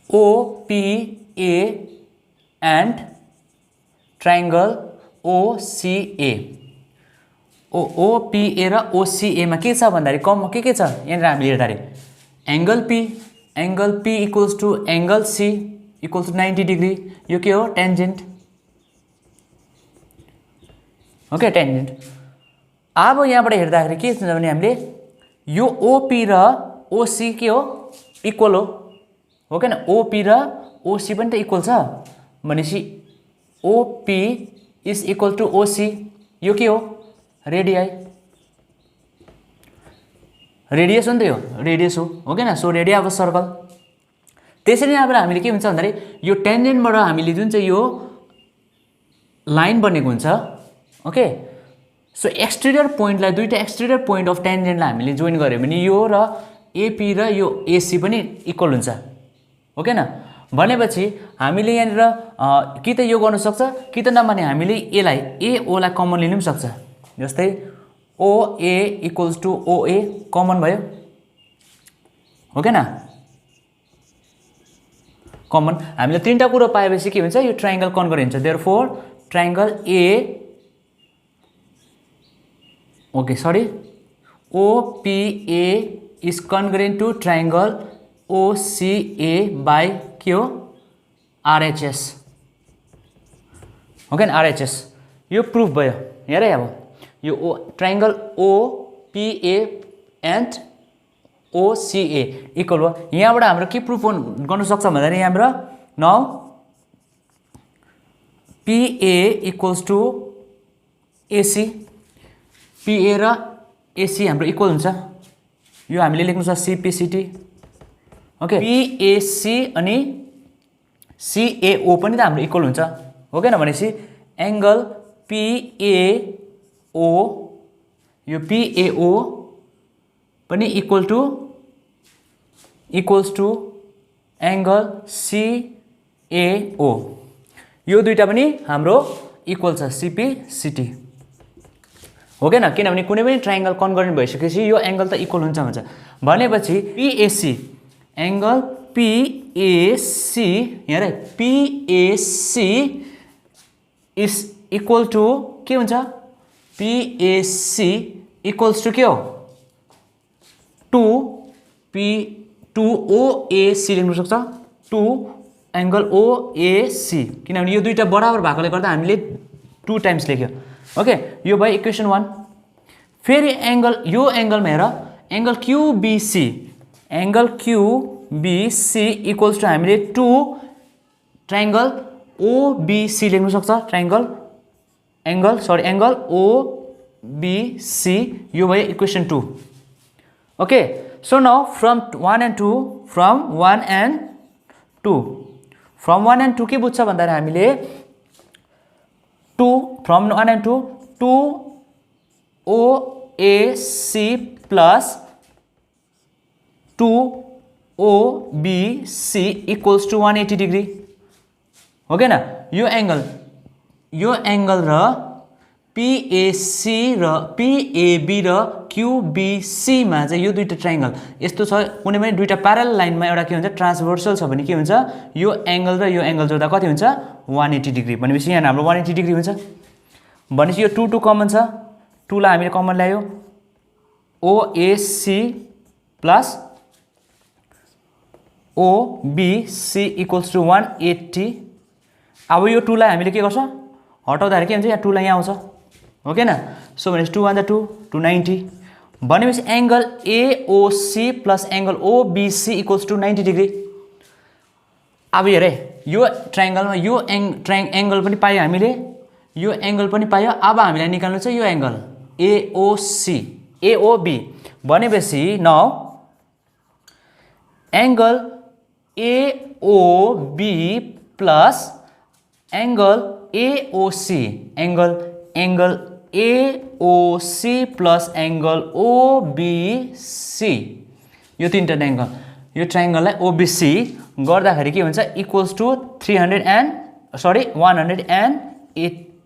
Speaker 1: OPA and triangle OCA। OPA र OCA मा के छ भन्दाखेरि के छ यहाँनिर हामीले हेर्दाखेरि angle P equals to angle C equals to 90 degree, यो के हो, टेन्जेन्ट। Okay, tangent. अब यहाँबाट हेर्दाखेरि के हुन्छ भने हामीले यो OP र OC के हो, इक्वल हो किन, OP र OC पनि त इक्वल छ। भनेपछि OP is equal to OC, यो के हो, रेडियाई, रेडियस हो नि त, यो रेडियस हो किन, सो रेडिया अफ सर्कल। त्यसरी नै अब हामीले के हुन्छ भन्दाखेरि यो टेन्जेन्टबाट हामीले जुन चाहिँ यो लाइन बनेको हुन्छ, ओके, सो एक्सटेरियर पोइन्टलाई, दुईटा एक्सटेरियर पोइन्ट अफ टेन्जेन्टलाई हामीले जोइन गऱ्यो भने यो र AP र यो AC पनि इक्वल हुन्छ, हो किन। भनेपछि हामीले यहाँनिर कि त यो गर्नु सक्छ कि त नभने हामीले यसलाई AO लाई कमन लिनु पनि सक्छ। जस्तै OA equals to OA common भयो, हो किन, कमन। हामीले तीनटा कुरो पाएपछि के हुन्छ, यो ट्रायङ्गल कन्करेन्ट हुन्छ। Therefore triangle OPA is concurrent to triangle OCA by के हो, RHS, हो किन, RHS। यो प्रुफ भयो। हेर अब यो triangle OPA and OCA equal भयो। यहाँबाट हाम्रो के प्रुफ गर्न सक्छ भन्दाखेरि यहाँबाट now PA equals to AC, PA र AC हाम्रो इक्वल हुन्छ, यो हामीले लेख्नु छ CPCT। ओके, PAC अनि CAO पनि त हाम्रो इक्वल हुन्छ, हो किन। भनेपछि एङ्गल PAO, यो PAO पनि इक्वल्स टु एङ्गल CAO, यो दुईटा पनि हाम्रो इक्वल छ CPCT, हो के न, किनभने कुनै पनि ट्रायंगल कन्ग्रुएन्ट भइसकेपछि यो एंगल त इक्वल हुन्छ भन्छ भनेपछि PAC एंगल PAC यहाँ रे PAC इज इक्वल टु के हुन्छ PAC इक्वल्स टु के हो 2 OAC लेख्न सक्छ 2 एंगल OAC किनभने यो दुईटा बराबर भएकोले गर्दा हामीले 2 टाइम्स लेख्यो ओके यो भयो इक्वेसन 1 फेरि एंगल यो एंगलमा हेर एंगल QBC इक्वल्स टु हामीले 2 ट्रायंगल OBC लेख्न सक्छ एंगल OBC यो भयो equation 2 okay so now from 1 and 2 from 1 and 2 के बुझ्छ भन्दा हामीले 2 from 1 and 2 OAC plus 2 OBC equals to 180 degree हो के न यो एंगल र PAC र PAB र QBC मा चाहिँ यो दुईटा ट्रायंगल यस्तो छ कुनै पनि दुईटा प्यारलल लाइनमा एउटा के हुन्छ ट्रान्सभर्सल छ भने के हुन्छ यो एंगल र यो एंगल जोड्दा कति हुन्छ 180 डिग्री भनेपछि यहाँ हाम्रो 180 डिग्री हुन्छ भनेपछि यो 2 कमन छ 2 लाई हामीले कमन ल्यायो OAC plus OBC equals to 180 अब यो 2 लाई हामीले के गर्छ हटाउँदाखेरि के हुन्छ यहाँ 2 लाई यहाँ आउँछ हो के न सो भनेपछि 2 1 2 290 भनेपछि angle AOC plus angle OBC equals to 90 degree अब हेरे यो ट्रायंगलमा यो एंगल पनि पायो हामीले यो एंगल पनि पायो अब हामीलाई निकाल्नु छ यो एंगल AOB भनेपछि now angle AOB plus angle AOC angle AOC plus angle OBC यो तीनटा एंगल यो ट्रायंगललाई OBC गर्दाखेरि के हुन्छ इक्वल्स टु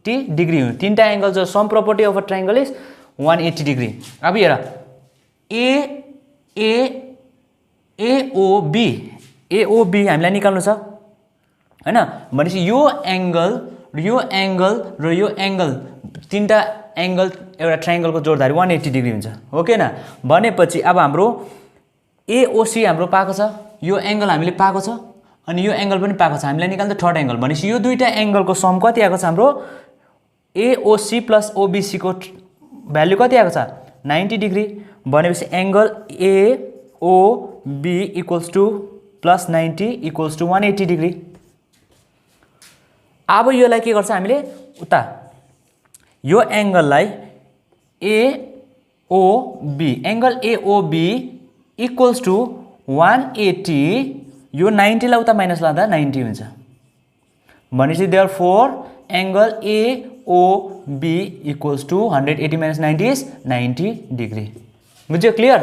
Speaker 1: 180 डिग्री हो तीनटा एंगल जो sum property of a triangle is 180 degree अब हेर AOB हामीलाई निकाल्नु छ हैन भनेपछि यो एंगल र यो एंगल तीनटा एंगल एउटा ट्रायंगलको जोड्दाखेरि 180 डिग्री हुन्छ हो के न भनेपछि अब हाम्रो AOC हाम्रो पाएको छ यो एंगल हामीले पाएको छ अनि यो एंगल पनि पाएको छ हामीलाई निकाल्नु थर्ड एंगल भनेपछि यो दुईटा एंगलको सम कति आएको छ हाम्रो AOC प्लस OBC को भ्यालु कति आएको छ 90 डिग्री भनेपछि angle AOB equals to plus 90 equals to 180 degree अब योलाई के गर्छ हामीले उता यो एंगललाई AOB angle AOB equals to 180 यो 90 लाई उता माइनस लाँदा 90 हुन्छ भनेपछि therefore angle AOB equals to 180 minus 90 is 90 degree बुझ्यो क्लियर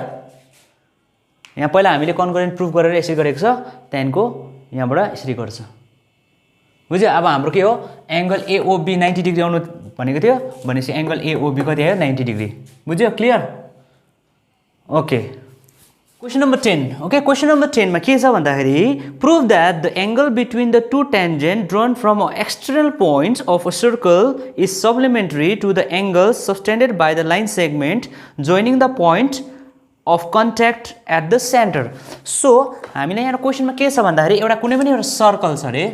Speaker 1: यहाँ पहिला हामीले कन्करेन्ट प्रुफ गरेर यसरी गरेको छ त्यहाँको यहाँबाट यसरी गर्छ बुझ्यो अब हाम्रो के हो एंगल AOB 90 डिग्री आउनु भनेको थियो भनेपछि एंगल AOB कति आयो 90 डिग्री बुझ्यो clear okay question number 10 okay question number 10 मा के छ भन्दाखेरि proof that the angle between the two tangent drawn from external points of a circle is supplementary to the angle subtended by the line segment joining the point of contact at the centre so हामीले यहाँ क्वेश्चनमा के छ भन्दाखेरि एउटा कुनै पनि एउटा circle छ रे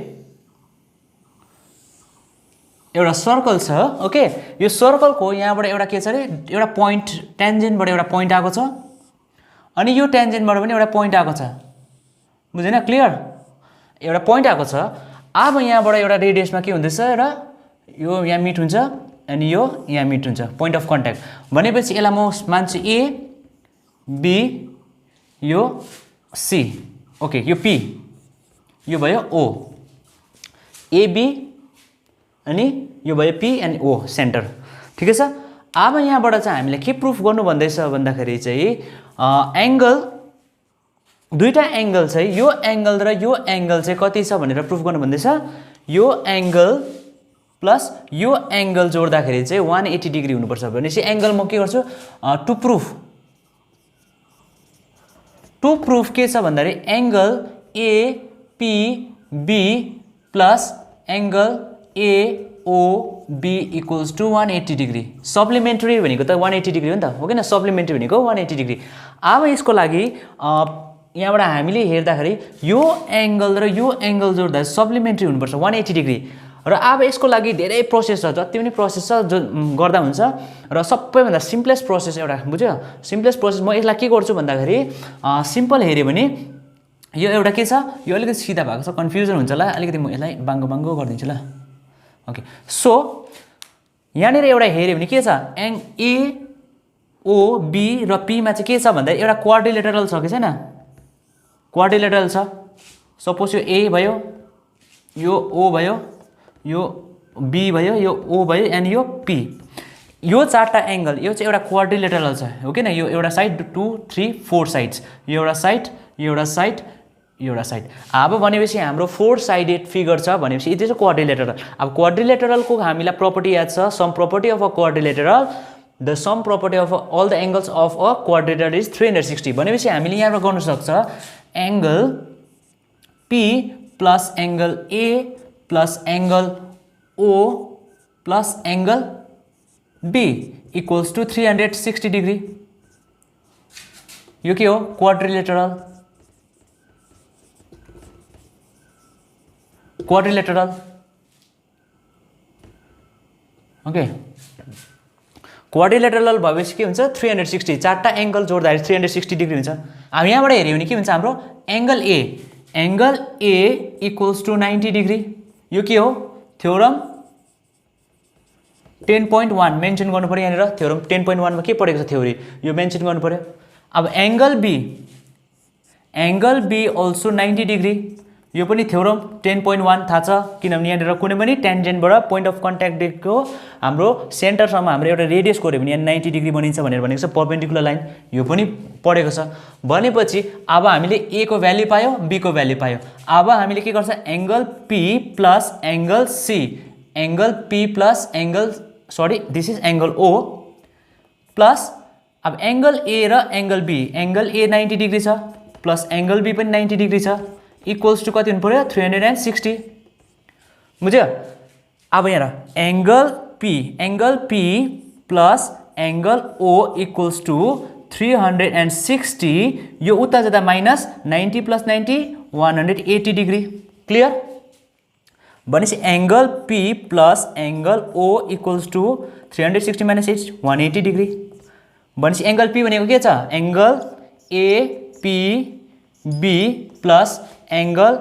Speaker 1: एउटा सर्कल छ ओके यो सर्कलको यहाँबाट एउटा के छ रे एउटा पोइन्ट टेन्जेन्टबाट एउटा पोइन्ट आएको छ अनि यो टेन्जेन्टबाट पनि एउटा पोइन्ट आएको छ बुझेन क्लियर एउटा पोइन्ट आएको छ अब यहाँबाट एउटा रेडियसमा के हुँदैछ र यो यहाँ मिट हुन्छ अनि यो यहाँ मिट हुन्छ पोइन्ट अफ कन्ट्याक्ट भनेपछि यसलाई म मान्छु A B यो C ओके यो P यो भयो O AB अनि यो भयो P अनि O सेन्टर ठिकै छ अब यहाँबाट चाहिँ हामीले के प्रुफ गर्नु भन्दैछ भन्दाखेरि चाहिँ एंगल दुईटा एंगल चाहिँ यो एंगल र यो एंगल चाहिँ कति छ भनेर प्रुफ गर्नु भन्दैछ यो एंगल प्लस यो एंगल जोड्दाखेरि चाहिँ 180 डिग्री हुनुपर्छ भनेपछि एंगल म के गर्छु टु प्रुफ के छ भन्दाखेरि angle APB plus angle AOB equals to 180 degree supplementary भनेको त 180 डिग्री हो नि त हो किन सप्लिमेन्टरी भनेको 180 डिग्री अब यसको लागि यहाँबाट हामीले हेर्दाखेरि यो एंगल र यो एंगल जोड्दा सप्लिमेन्टरी हुनुपर्छ 180 डिग्री र अब यसको लागि धेरै प्रोसेस छ जति पनि प्रोसेस छ जो गर्दा हुन्छ र सबैभन्दा सिम्पलेस्ट प्रोसेस एउटा बुझ्यो सिम्पलेस्ट प्रोसेस म यसलाई के गर्छु भन्दाखेरि सिम्पल हेर्यो भने यो एउटा के छ यो अलिकति सिधा भएको छ कन्फ्युजन हुन्छ होला अलिकति म यसलाई बाङ्गो बाङ्गो गरिदिन्छु ल ओके सो यहाँनिर एउटा हेर्यो भने के छ AOB र P मा चाहिँ के छ भन्दा एउटा क्वाड्रिलेटरल छ कि छैन क्वाड्रिलेटरल छ सपोज यो A भयो यो O भयो यो B भयो यो O भयो एन्ड यो P यो चारटा एंगल यो चाहिँ एउटा क्वाड्रिलेटरल छ हो किन यो एउटा साइड 2 3 4 साइड्स यो एउटा साइड यो एउटा साइड यो एउटा साइड अब भनेपछि हाम्रो 4 साइडेड फिगर छ भनेपछि यो चाहिँ क्वाड्रिलेटरल अब क्वाड्रिलेटरलको हामीलाई प्रपर्टी याद छ sum property of a quadrilateral the sum property of all the angles of a quadrilateral is 360 भनेपछि हामीले यहाँबाट गर्न सक्छ angle P plus angle A plus angle O plus angle B equals to 360 degree यो के हो क्वाड्रिलेटरल ओके क्वाड्रिलेटरल भएपछि के हुन्छ 360 चारटा एंगल जोड्दाखेरि 360 डिग्री हुन्छ अब यहाँबाट हेर्यो भने के हुन्छ हाम्रो angle A equals to 90 degree यो के हो थ्योरम 10.1 मेन्सन गर्नु पर्यो यहाँनिर थ्योरम 10.1 मा के पढेको छ थ्योरी यो मेन्सन गर्नु पर्यो अब एंगल B अल्सो 90 डिग्री यो पनि थ्योरम 10.1 थाहा छ किनभने यहाँनिर कुनै पनि टेन्जेन्टबाट पोइन्ट अफ कन्ट्याक्ट दिएको हाम्रो सेन्टरसम्म हाम्रो एउटा रेडियस गर्यो भने यहाँ 90 डिग्री बनिन्छ भनेर भनेको छ परपेन्डिकुलर लाइन यो पनि पढेको छ भनेपछि अब हामीले A को भ्यालु पायो B को भ्यालु पायो अब हामीले के गर्छ angle P plus angle C angle P plus angle sorry this is angle O plus अब एंगल A र angle B angle A 90 degree छ प्लस एंगल B पनि 90 डिग्री छ इक्वल्स टु कति हुनु पर्यो 360 बुझ्यो अब यहाँ angle P plus angle O equals to 360 यो उता जाँदा माइनस 90 प्लस 90 180 डिग्री क्लियर भनेपछि angle P plus angle O equals to 360 minus 8 180 degree भनेपछि एंगल P भनेको के छ angle APB plus angle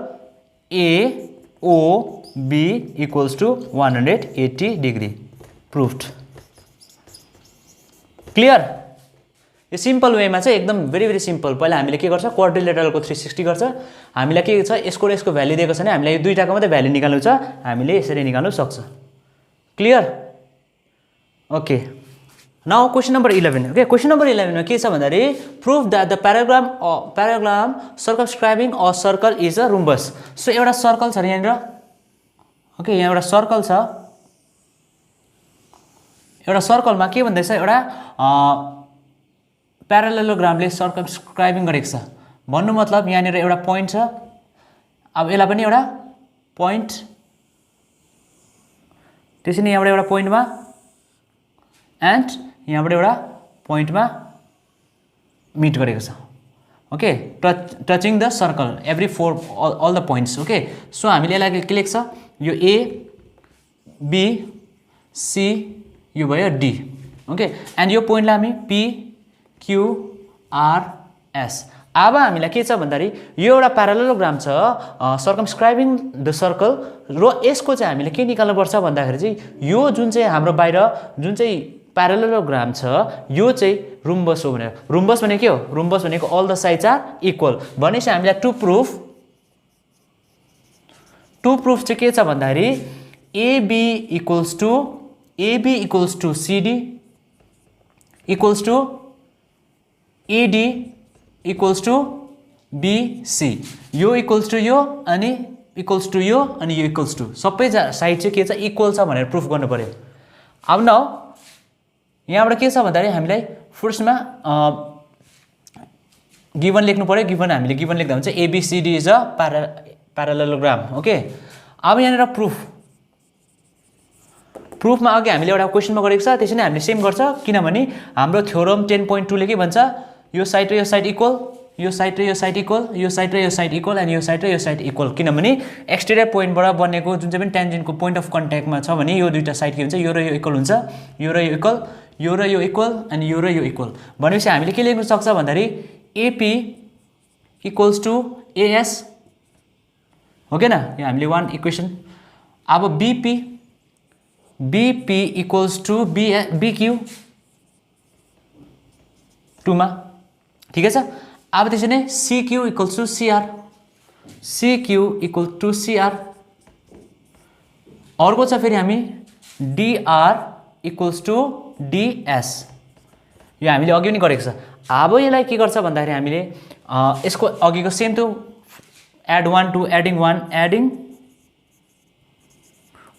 Speaker 1: AOB equals to 180 degree proved clear यो simple वेमा चाहिँ एकदम भेरी सिम्पल पहिला हामीले के गर्छ क्वाड्रिलेटरलको 360 गर्छ हामीलाई के छ यसको र यसको भ्यालु दिएको छ भने हामीलाई यो दुईटाको मात्रै भ्यालु निकाल्नु छ हामीले यसरी निकाल्नु सक्छ clear okay now question number 11 okay question number 11 में के छ भन्दाखेरि proof that the parallelogram circumscribing a circle is a rhombus so एउटा सर्कल छ यहाँनिर ओके यहाँ एउटा सर्कल छ एउटा सर्कलमा के भन्दैछ एउटा प्यारालेलोग्रामले सर्कमस्क्राइबिङ गरेको छ भन्नु मतलब यहाँनिर एउटा पोइन्ट छ अब यसलाई पनि एउटा पोइन्ट त्यसैले यहाँबाट एउटा पोइन्टमा एन्ड यहाँबाट एउटा पोइन्टमा मिट गरेको छ okay touching the circle every all the points okay so हामीले यसलाई के लेख्छ यो A B C यो भयो D ओके एन्ड यो पोइन्टलाई हामी P Q R S अब हामीलाई के छ भन्दाखेरि यो एउटा प्यारालेलोग्राम छ सर्कमस्क्राइबिङ द सर्कल र यसको चाहिँ हामीले के निकाल्नु पर्छ भन्दाखेरि चाहिँ यो जुन चाहिँ हाम्रो बाहिर जुन चाहिँ प्यारालेलोग्राम छ यो चाहिँ रुम्बस हो भनेको रुम्बस भनेको के हो रुम्बस भनेको all the sides are equal भनेपछि हामीलाई टु प्रुफ चाहिँ के छ भन्दाखेरि AB equals to CD equals to AD equals to BC यो इक्वल्स टु यो अनि इक्वल्स टु यो अनि यो इक्वल्स टु सबै साइड चाहिँ के छ इक्वल छ भनेर प्रुफ गर्नु पर्यो। अब न यहाँबाट के छ भन्दाखेरि हामीलाई फर्स्टमा गिभन लेख्नु पर्यो। गिभन हामीले गिभन लेख्दा हुन्छ एबीसीडी इज अ प्यारालेलोग्राम। ओके, अब यहाँनिर प्रुफमा अघि हामीले एउटा क्वेसनमा गरेको छ त्यसरी नै हामीले सेम गर्छ, किनभने हाम्रो थ्योरम 10.2 ले के भन्छ यो साइड र यो साइड इक्वल, यो साइड र यो साइड इक्वल, यो साइड र यो साइड इक्वल अनि यो साइड र यो साइड इक्वल, किनभने एक्सटेरियर पोइन्टबाट बनेको जुन चाहिँ पनि टेन्जेन्टको पोइन्ट अफ कन्ट्याक्टमा छ भने यो दुईटा साइड के हुन्छ यो र यो इक्वल हुन्छ, यो र यो इक्वल, यो र यो इक्वल अनि यो र यो इक्वल। भनेपछि हामीले के लेख्न सक्छ भन्दाखेरि एपी इक्वल्स टु एएस हो के न, यो हामीले वान इक्वेसन। अब बीपी इक्वल्स टु बीक्यू 2 मा, ठिकै छ। अब त्यसरी नै CQ equals to CR, CQ equal to CR. अर्को छ फेरि हामी डीआर इक्वल्स टु डीएस, यो हामीले अघि पनि गरेको छ। अब यसलाई के गर्छ भन्दाखेरि हामीले यसको अघिको same to add 1 to adding 1 adding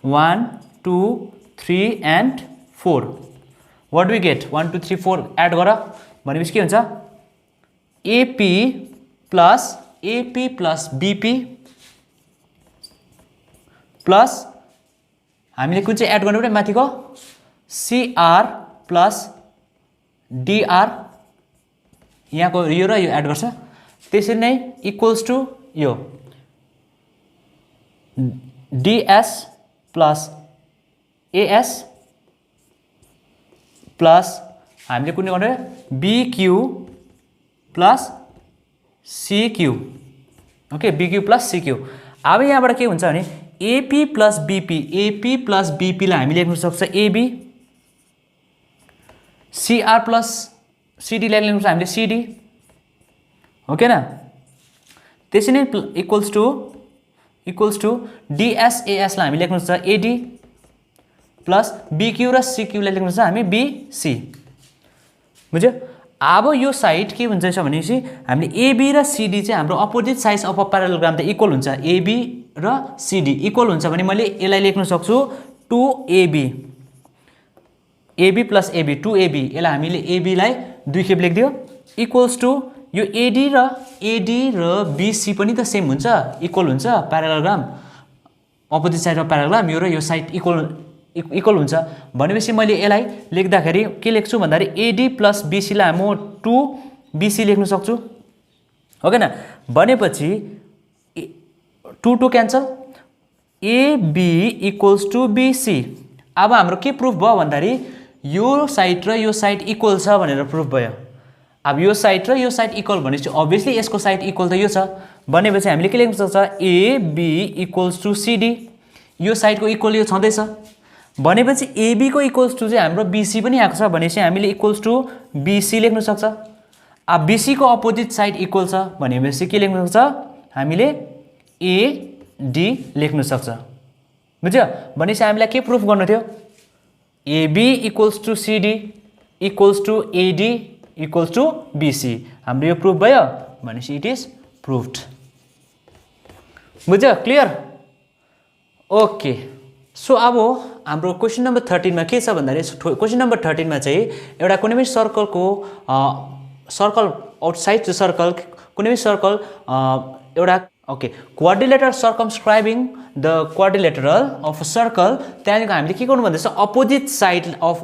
Speaker 1: 1 2 3 and 4 what do we get 1 2 3 4 add गर भनेपछि के हुन्छ एपी प्लस बीपी प्लस हामीले कुन चाहिँ एड गर्नु पर्यो माथिको सीआर प्लस डीआर, यहाँको यो र यो एड गर्छ। त्यसरी नै इक्वल्स टु यो डीएस प्लस एएस प्लस हामीले कुन गर्नु पर्यो BQ plus CQ. Okay, BQ plus CQ. अब यहाँबाट के हुन्छ भने एपी प्लस बीपीलाई हामीले लेख्न सक्छ एबी, सीआर प्लस सीडीलाई लेख्न सक्छ हामीले सीडी, हो के न। त्यसरी नै इक्वल्स टु डीएसएएसलाई हामी लेख्न सक्छ एडी प्लस बीक्यू र सीक्यूलाई लेख्न सक्छ हामी बीसी, बुझ्यो। अब यो साइड के हुन्छ भनेपछि हामीले एबी र सीडी चाहिँ हाम्रो अपोजिट साइड्स अफ अ प्यारालेलोग्राम त इक्वल हुन्छ, एबी र सीडी इक्वल हुन्छ भने मैले यसलाई लेख्न सक्छु 2AB, AB plus AB 2AB, यसलाई हामीले एबीलाई 2 खेप लेखिदियो इक्वल्स टु यो एडी र बीसी पनि त सेम हुन्छ, इक्वल हुन्छ प्यारालेलोग्राम, अपोजिट साइड अफ प्यारालेलोग्राम यो र यो साइड इक्वल हुन्छ भनेपछि मैले यसलाई लेख्दाखेरि के लेख्छु भन्दाखेरि एडी प्लस बीसीलाई म 2BC लेख्न सक्छु, हो के न। भनेपछि 2 2 cancel, AB equals to BC. अब हाम्रो के प्रुफ भयो भन्दाखेरि यो साइड र यो साइड इक्वल छ भनेर प्रुफ भयो। अब यो साइड र यो साइड इक्वल भनेपछि अभियसली यसको साइड इक्वल त यो छ भनेपछि हामीले के लेख्न सक्छ एबी इक्वल्स टु सीडी, यो साइडको इक्वल यो छँदैछ भनेपछि एबी को इक्वल्स टु चाहिँ हाम्रो बीसी पनि आएको छ भनेपछि हामीले इक्वल्स टु बीसी लेख्न सक्छ। अब बीसी को अपोजिट साइड इक्वल छ भनेपछि के लेख्न सक्छ हामीले एडी लेख्न सक्छ, बुझ्यो। भनेपछि हामीलाई के प्रुफ गर्नु थियो AB equals to CD equals to AD equals to BC, हाम्रो यो प्रुफ भयो भनेपछि इट इज प्रुफ्ड, बुझ्यो, क्लियर। ओके, सो अब हाम्रो क्वेसन नम्बर 13 मा के छ भन्दाखेरि क्वेसन नम्बर 13 मा चाहिँ एउटा कुनै पनि सर्कलको सर्कल आउटसाइड द सर्कल कुनै पनि सर्कल एउटा okay quadrilateral circumscribing the quadrilateral of a circle, त्यहाँदेखि हामीले के गर्नु भन्दैछ opposite side of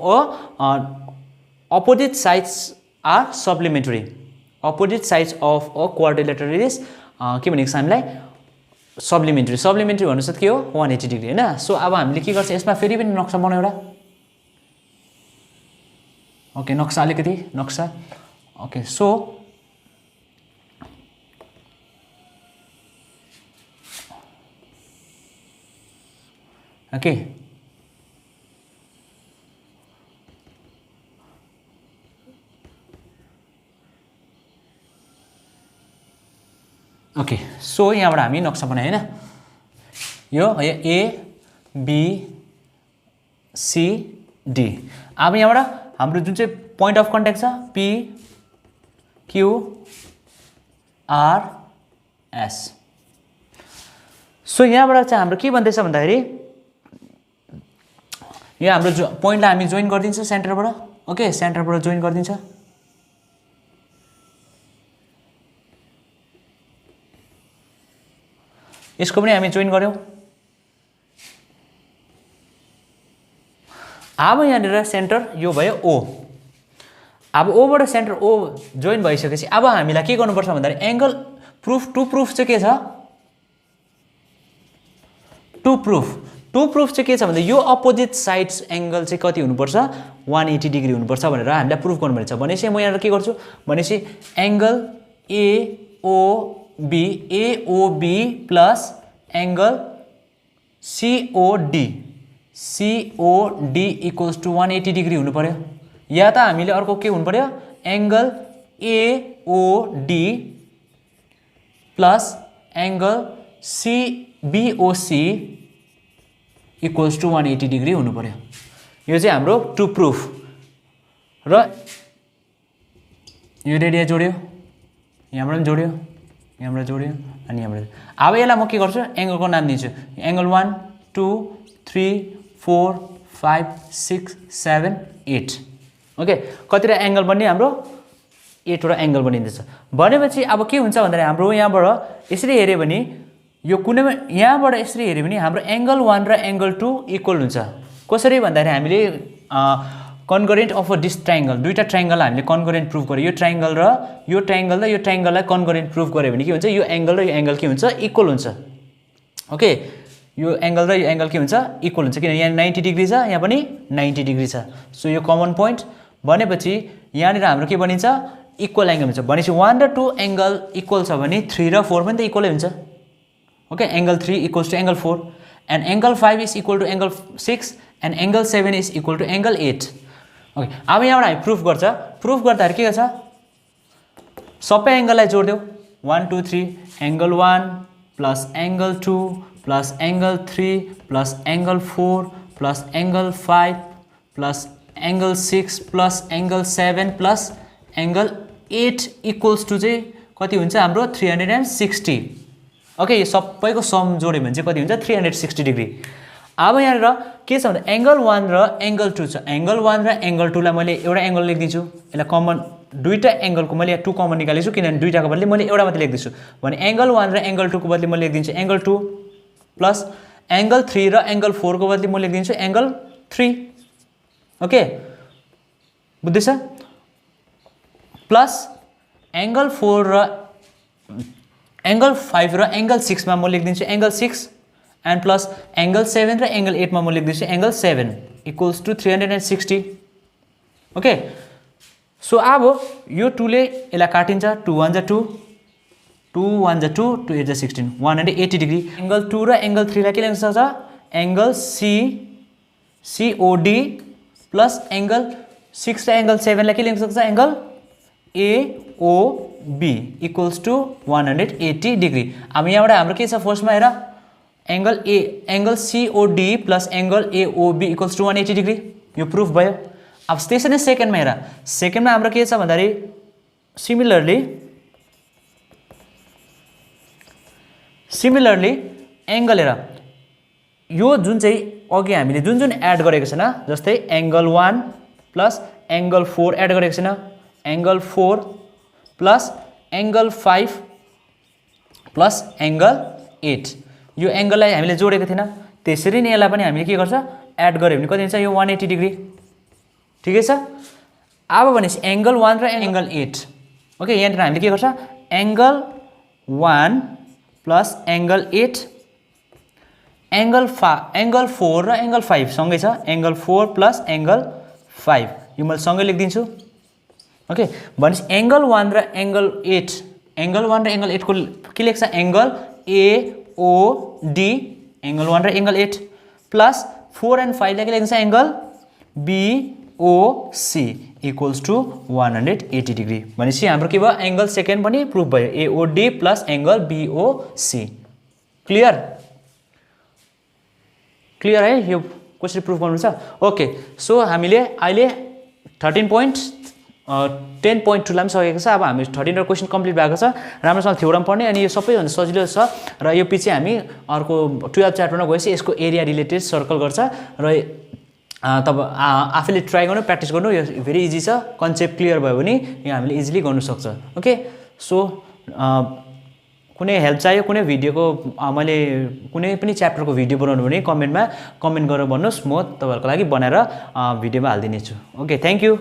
Speaker 1: opposite sides are supplementary, opposite sides of a quadrilateral is के भनेको छ हामीलाई सप्लिमेन्टरी भन्नुसाथ के हो 180 डिग्री, हैन। सो अब हामीले के गर्छ यसमा फेरि पनि नक्सा बनाऊ एउटा, ओके नक्सा अलिकति नक्सा, okay. So okay okay, so यहाँबाट हामी नक्सा बनायो हैन, यो ए बी सी डी। अब यहाँबाट हाम्रो जुन चाहिँ पोइन्ट अफ कन्ट्याक्ट छ P Q R S. So यहाँबाट चाहिँ हाम्रो के भन्दैछ भन्दाखेरि यो हाम्रो पोइन्टलाई हामी जोइन गरिदिन्छ सेन्टरबाट ओके सेन्टरबाट जोइन गरिदिन्छ यसको पनि हामी जोइन गर्यौं अब यहाँनिर सेन्टर यो भयो ओ अब ओ बाट सेन्टर ओ जोइन भइसकेपछि अब हामीलाई के गर्नुपर्छ भन्दाखेरि एंगल प्रुफ टु प्रुफ चाहिँ के छ टु प्रुफ चाहिँ के छ भन्दा यो अपोजिट साइड्स एंगल चाहिँ कति हुनुपर्छ 180 डिग्री हुनुपर्छ भनेर हामीलाई प्रुफ गर्नु पर्छ भनेपछि म यहाँ के गर्छु भनेपछि angle AOB plus angle COD equals to 180 degree हुनु पर्यो या त हामीले अर्को के हुनु पर्यो angle AOD plus angle CBOC equals to 180 degree हुनु पर्यो यो चाहिँ हाम्रो टु प्रुफ र यो रेडिया जोड्यो यहाँबाट पनि जोड्यो यहाँबाट जोड्यो अनि यहाँबाट अब यसलाई म के गर्छु एंगलको नाम दिन्छु एंगल 1 2 3 4 5 6 7 8 ओके कतिवटा एंगल बन्ने हाम्रो 8 वटा एंगल बनिन्छ भनेपछि अब के हुन्छ भन्दाखेरि हाम्रो यहाँबाट यसरी हेर्यो भने यो कुनै यहाँबाट यसरी हेर्यो भने हाम्रो एंगल 1 र एंगल 2 इक्वल हुन्छ कसरी भन्दाखेरि हामीले concurrent of a this triangle दुईटा ट्रायंगल हामीले कन्करेन्ट प्रुफ गर्यो यो ट्रायंगल र यो ट्रायंगललाई कन्करेन्ट प्रुफ गर्यो भने के हुन्छ यो एंगल र यो एंगल के हुन्छ इक्वल हुन्छ ओके यो एंगल र यो एंगल के हुन्छ इक्वल हुन्छ किन यहाँ 90 डिग्री छ यहाँ पनि 90 डिग्री छ सो यो कमन पोइन्ट भनेपछि यहाँनिर हाम्रो के बनिन्छ इक्वल एंगल हुन्छ भनेपछि 1 र 2 एंगल इक्वल छ भने 3 र 4 पनि त इक्वलै हुन्छ okay angle 3 equals to angle 4 and angle 5 is equal to angle 6 and angle 7 is equal to angle 8 okay अब यहाँबाट हामी प्रुफ गर्दाखेरि के गर्छ सबै एंगललाई जोड्दियौ 1 2 3 angle 1 plus angle 2 plus angle 3 plus angle 4 plus angle 5 plus angle 6 plus angle 7 plus angle 8 equals to चाहिँ कति हुन्छ हाम्रो 360 ओके यो सबैको सम जोड्यो भने चाहिँ कति हुन्छ 360 डिग्री अब यहाँनिर के छ भन्दा एंगल 1 र एंगल 2 छ एंगल 1 र एंगल 2 लाई मैले एउटा एंगल लेख्दिन्छु यसलाई कमन दुईटा एंगलको मैले 2 कमन निकालेछु किनभने दुईटाको बदली मैले एउटा मात्र लेख्दिन्छु भने एंगल 1 र एंगल 2 को बदली म लेख्दिन्छु एंगल 2 प्लस एंगल 3 र एंगल 4 को बदली म लेख्दिन्छु एंगल 3 ओके बुझ्दैछ प्लस एंगल 4 र एंगल 5 र एंगल 6 मा म लेख्दिन्छु एंगल 6 एंड प्लस एंगल 7 र एंगल 8 मा म लेख्दिन्छु angle 7 equals to 360 okay so अब यो 2 ले यसलाई काटिन्छ 2 1 जा 2 2 1 जा 2 2 8 जा 16 180 डिग्री एंगल 2 र एंगल 3 लाई के लेख्न सक्छ एंगल COD प्लस एंगल 6 र एंगल 7 लाई के लेख्न सक्छ angle AOB equals to 180 degree अब यहाँबाट हाम्रो के छ फर्स्टमा हेर angle COD plus angle AOB equals to 180 degree यो प्रुफ भयो अब त्यसै नै सेकेन्डमा हेर सेकेन्डमा हाम्रो के छ भन्दाखेरि सिमिलरली एंगल हेर यो जुन चाहिँ अघि हामीले जुन एड गरेको छैन जस्तै एंगल 1 प्लस एंगल 4 एड गरेको छैन angle 4 plus angle 5 plus angle 8 यो एंगललाई हामीले जोडेको थिएन त्यसरी नै यसलाई पनि हामीले के गर्छ एड गर्यो भने कति हुन्छ यो 180 डिग्री ठिकै छ अब भनेपछि एंगल 1 र एंगल 8 ओके यहाँ हामीले के गर्छ एंगल 1 प्लस एंगल 8 एंगल 4 र एंगल 5 सँगै छ एंगल 4 प्लस एंगल 5 यो मैले सँगै लेख्दिन्छु ओके भनेपछि एंगल 1 र एंगल 8 एंगल 1 र एंगल 8 को के लेख्छ एंगल AOD एंगल 1 र एंगल 8 प्लस 4 एंड 5 लाई के लेख्छ angle BOC equals to 180 degree भनेपछि हाम्रो के भयो एंगल सेकेन्ड पनि प्रुफ भयो AOD plus angle BOC clear है यो कसरी प्रुफ गर्नु छ ओके सो हामीले अहिले 13 पोइन्ट 10.2 लाई पनि सकेको छ। अब हामी 13 क्वेसन कम्प्लिट भएको छ, राम्रोसँग थ्योरम पढ्ने अनि यो सबैभन्दा सजिलो छ र यो पछि हामी अर्को 12 च्याप्टरमा गएपछि यसको एरिया रिलेटेड सर्कल गर्छ र तपाईँ आफैले ट्राई गर्नु, प्र्याक्टिस गर्नु, यो भेरी इजी छ। कन्सेप्ट क्लियर भयो भने यो हामीले इजिली गर्नु सक्छ। ओके, सो कुनै हेल्प चाहियो, कुनै भिडियोको मैले कुनै पनि च्याप्टरको भिडियो बनाउनु भने कमेन्ट गरेर भन्नुहोस्, म तपाईँहरूको लागि बनाएर भिडियोमा हालिदिनेछु। Okay, thank you.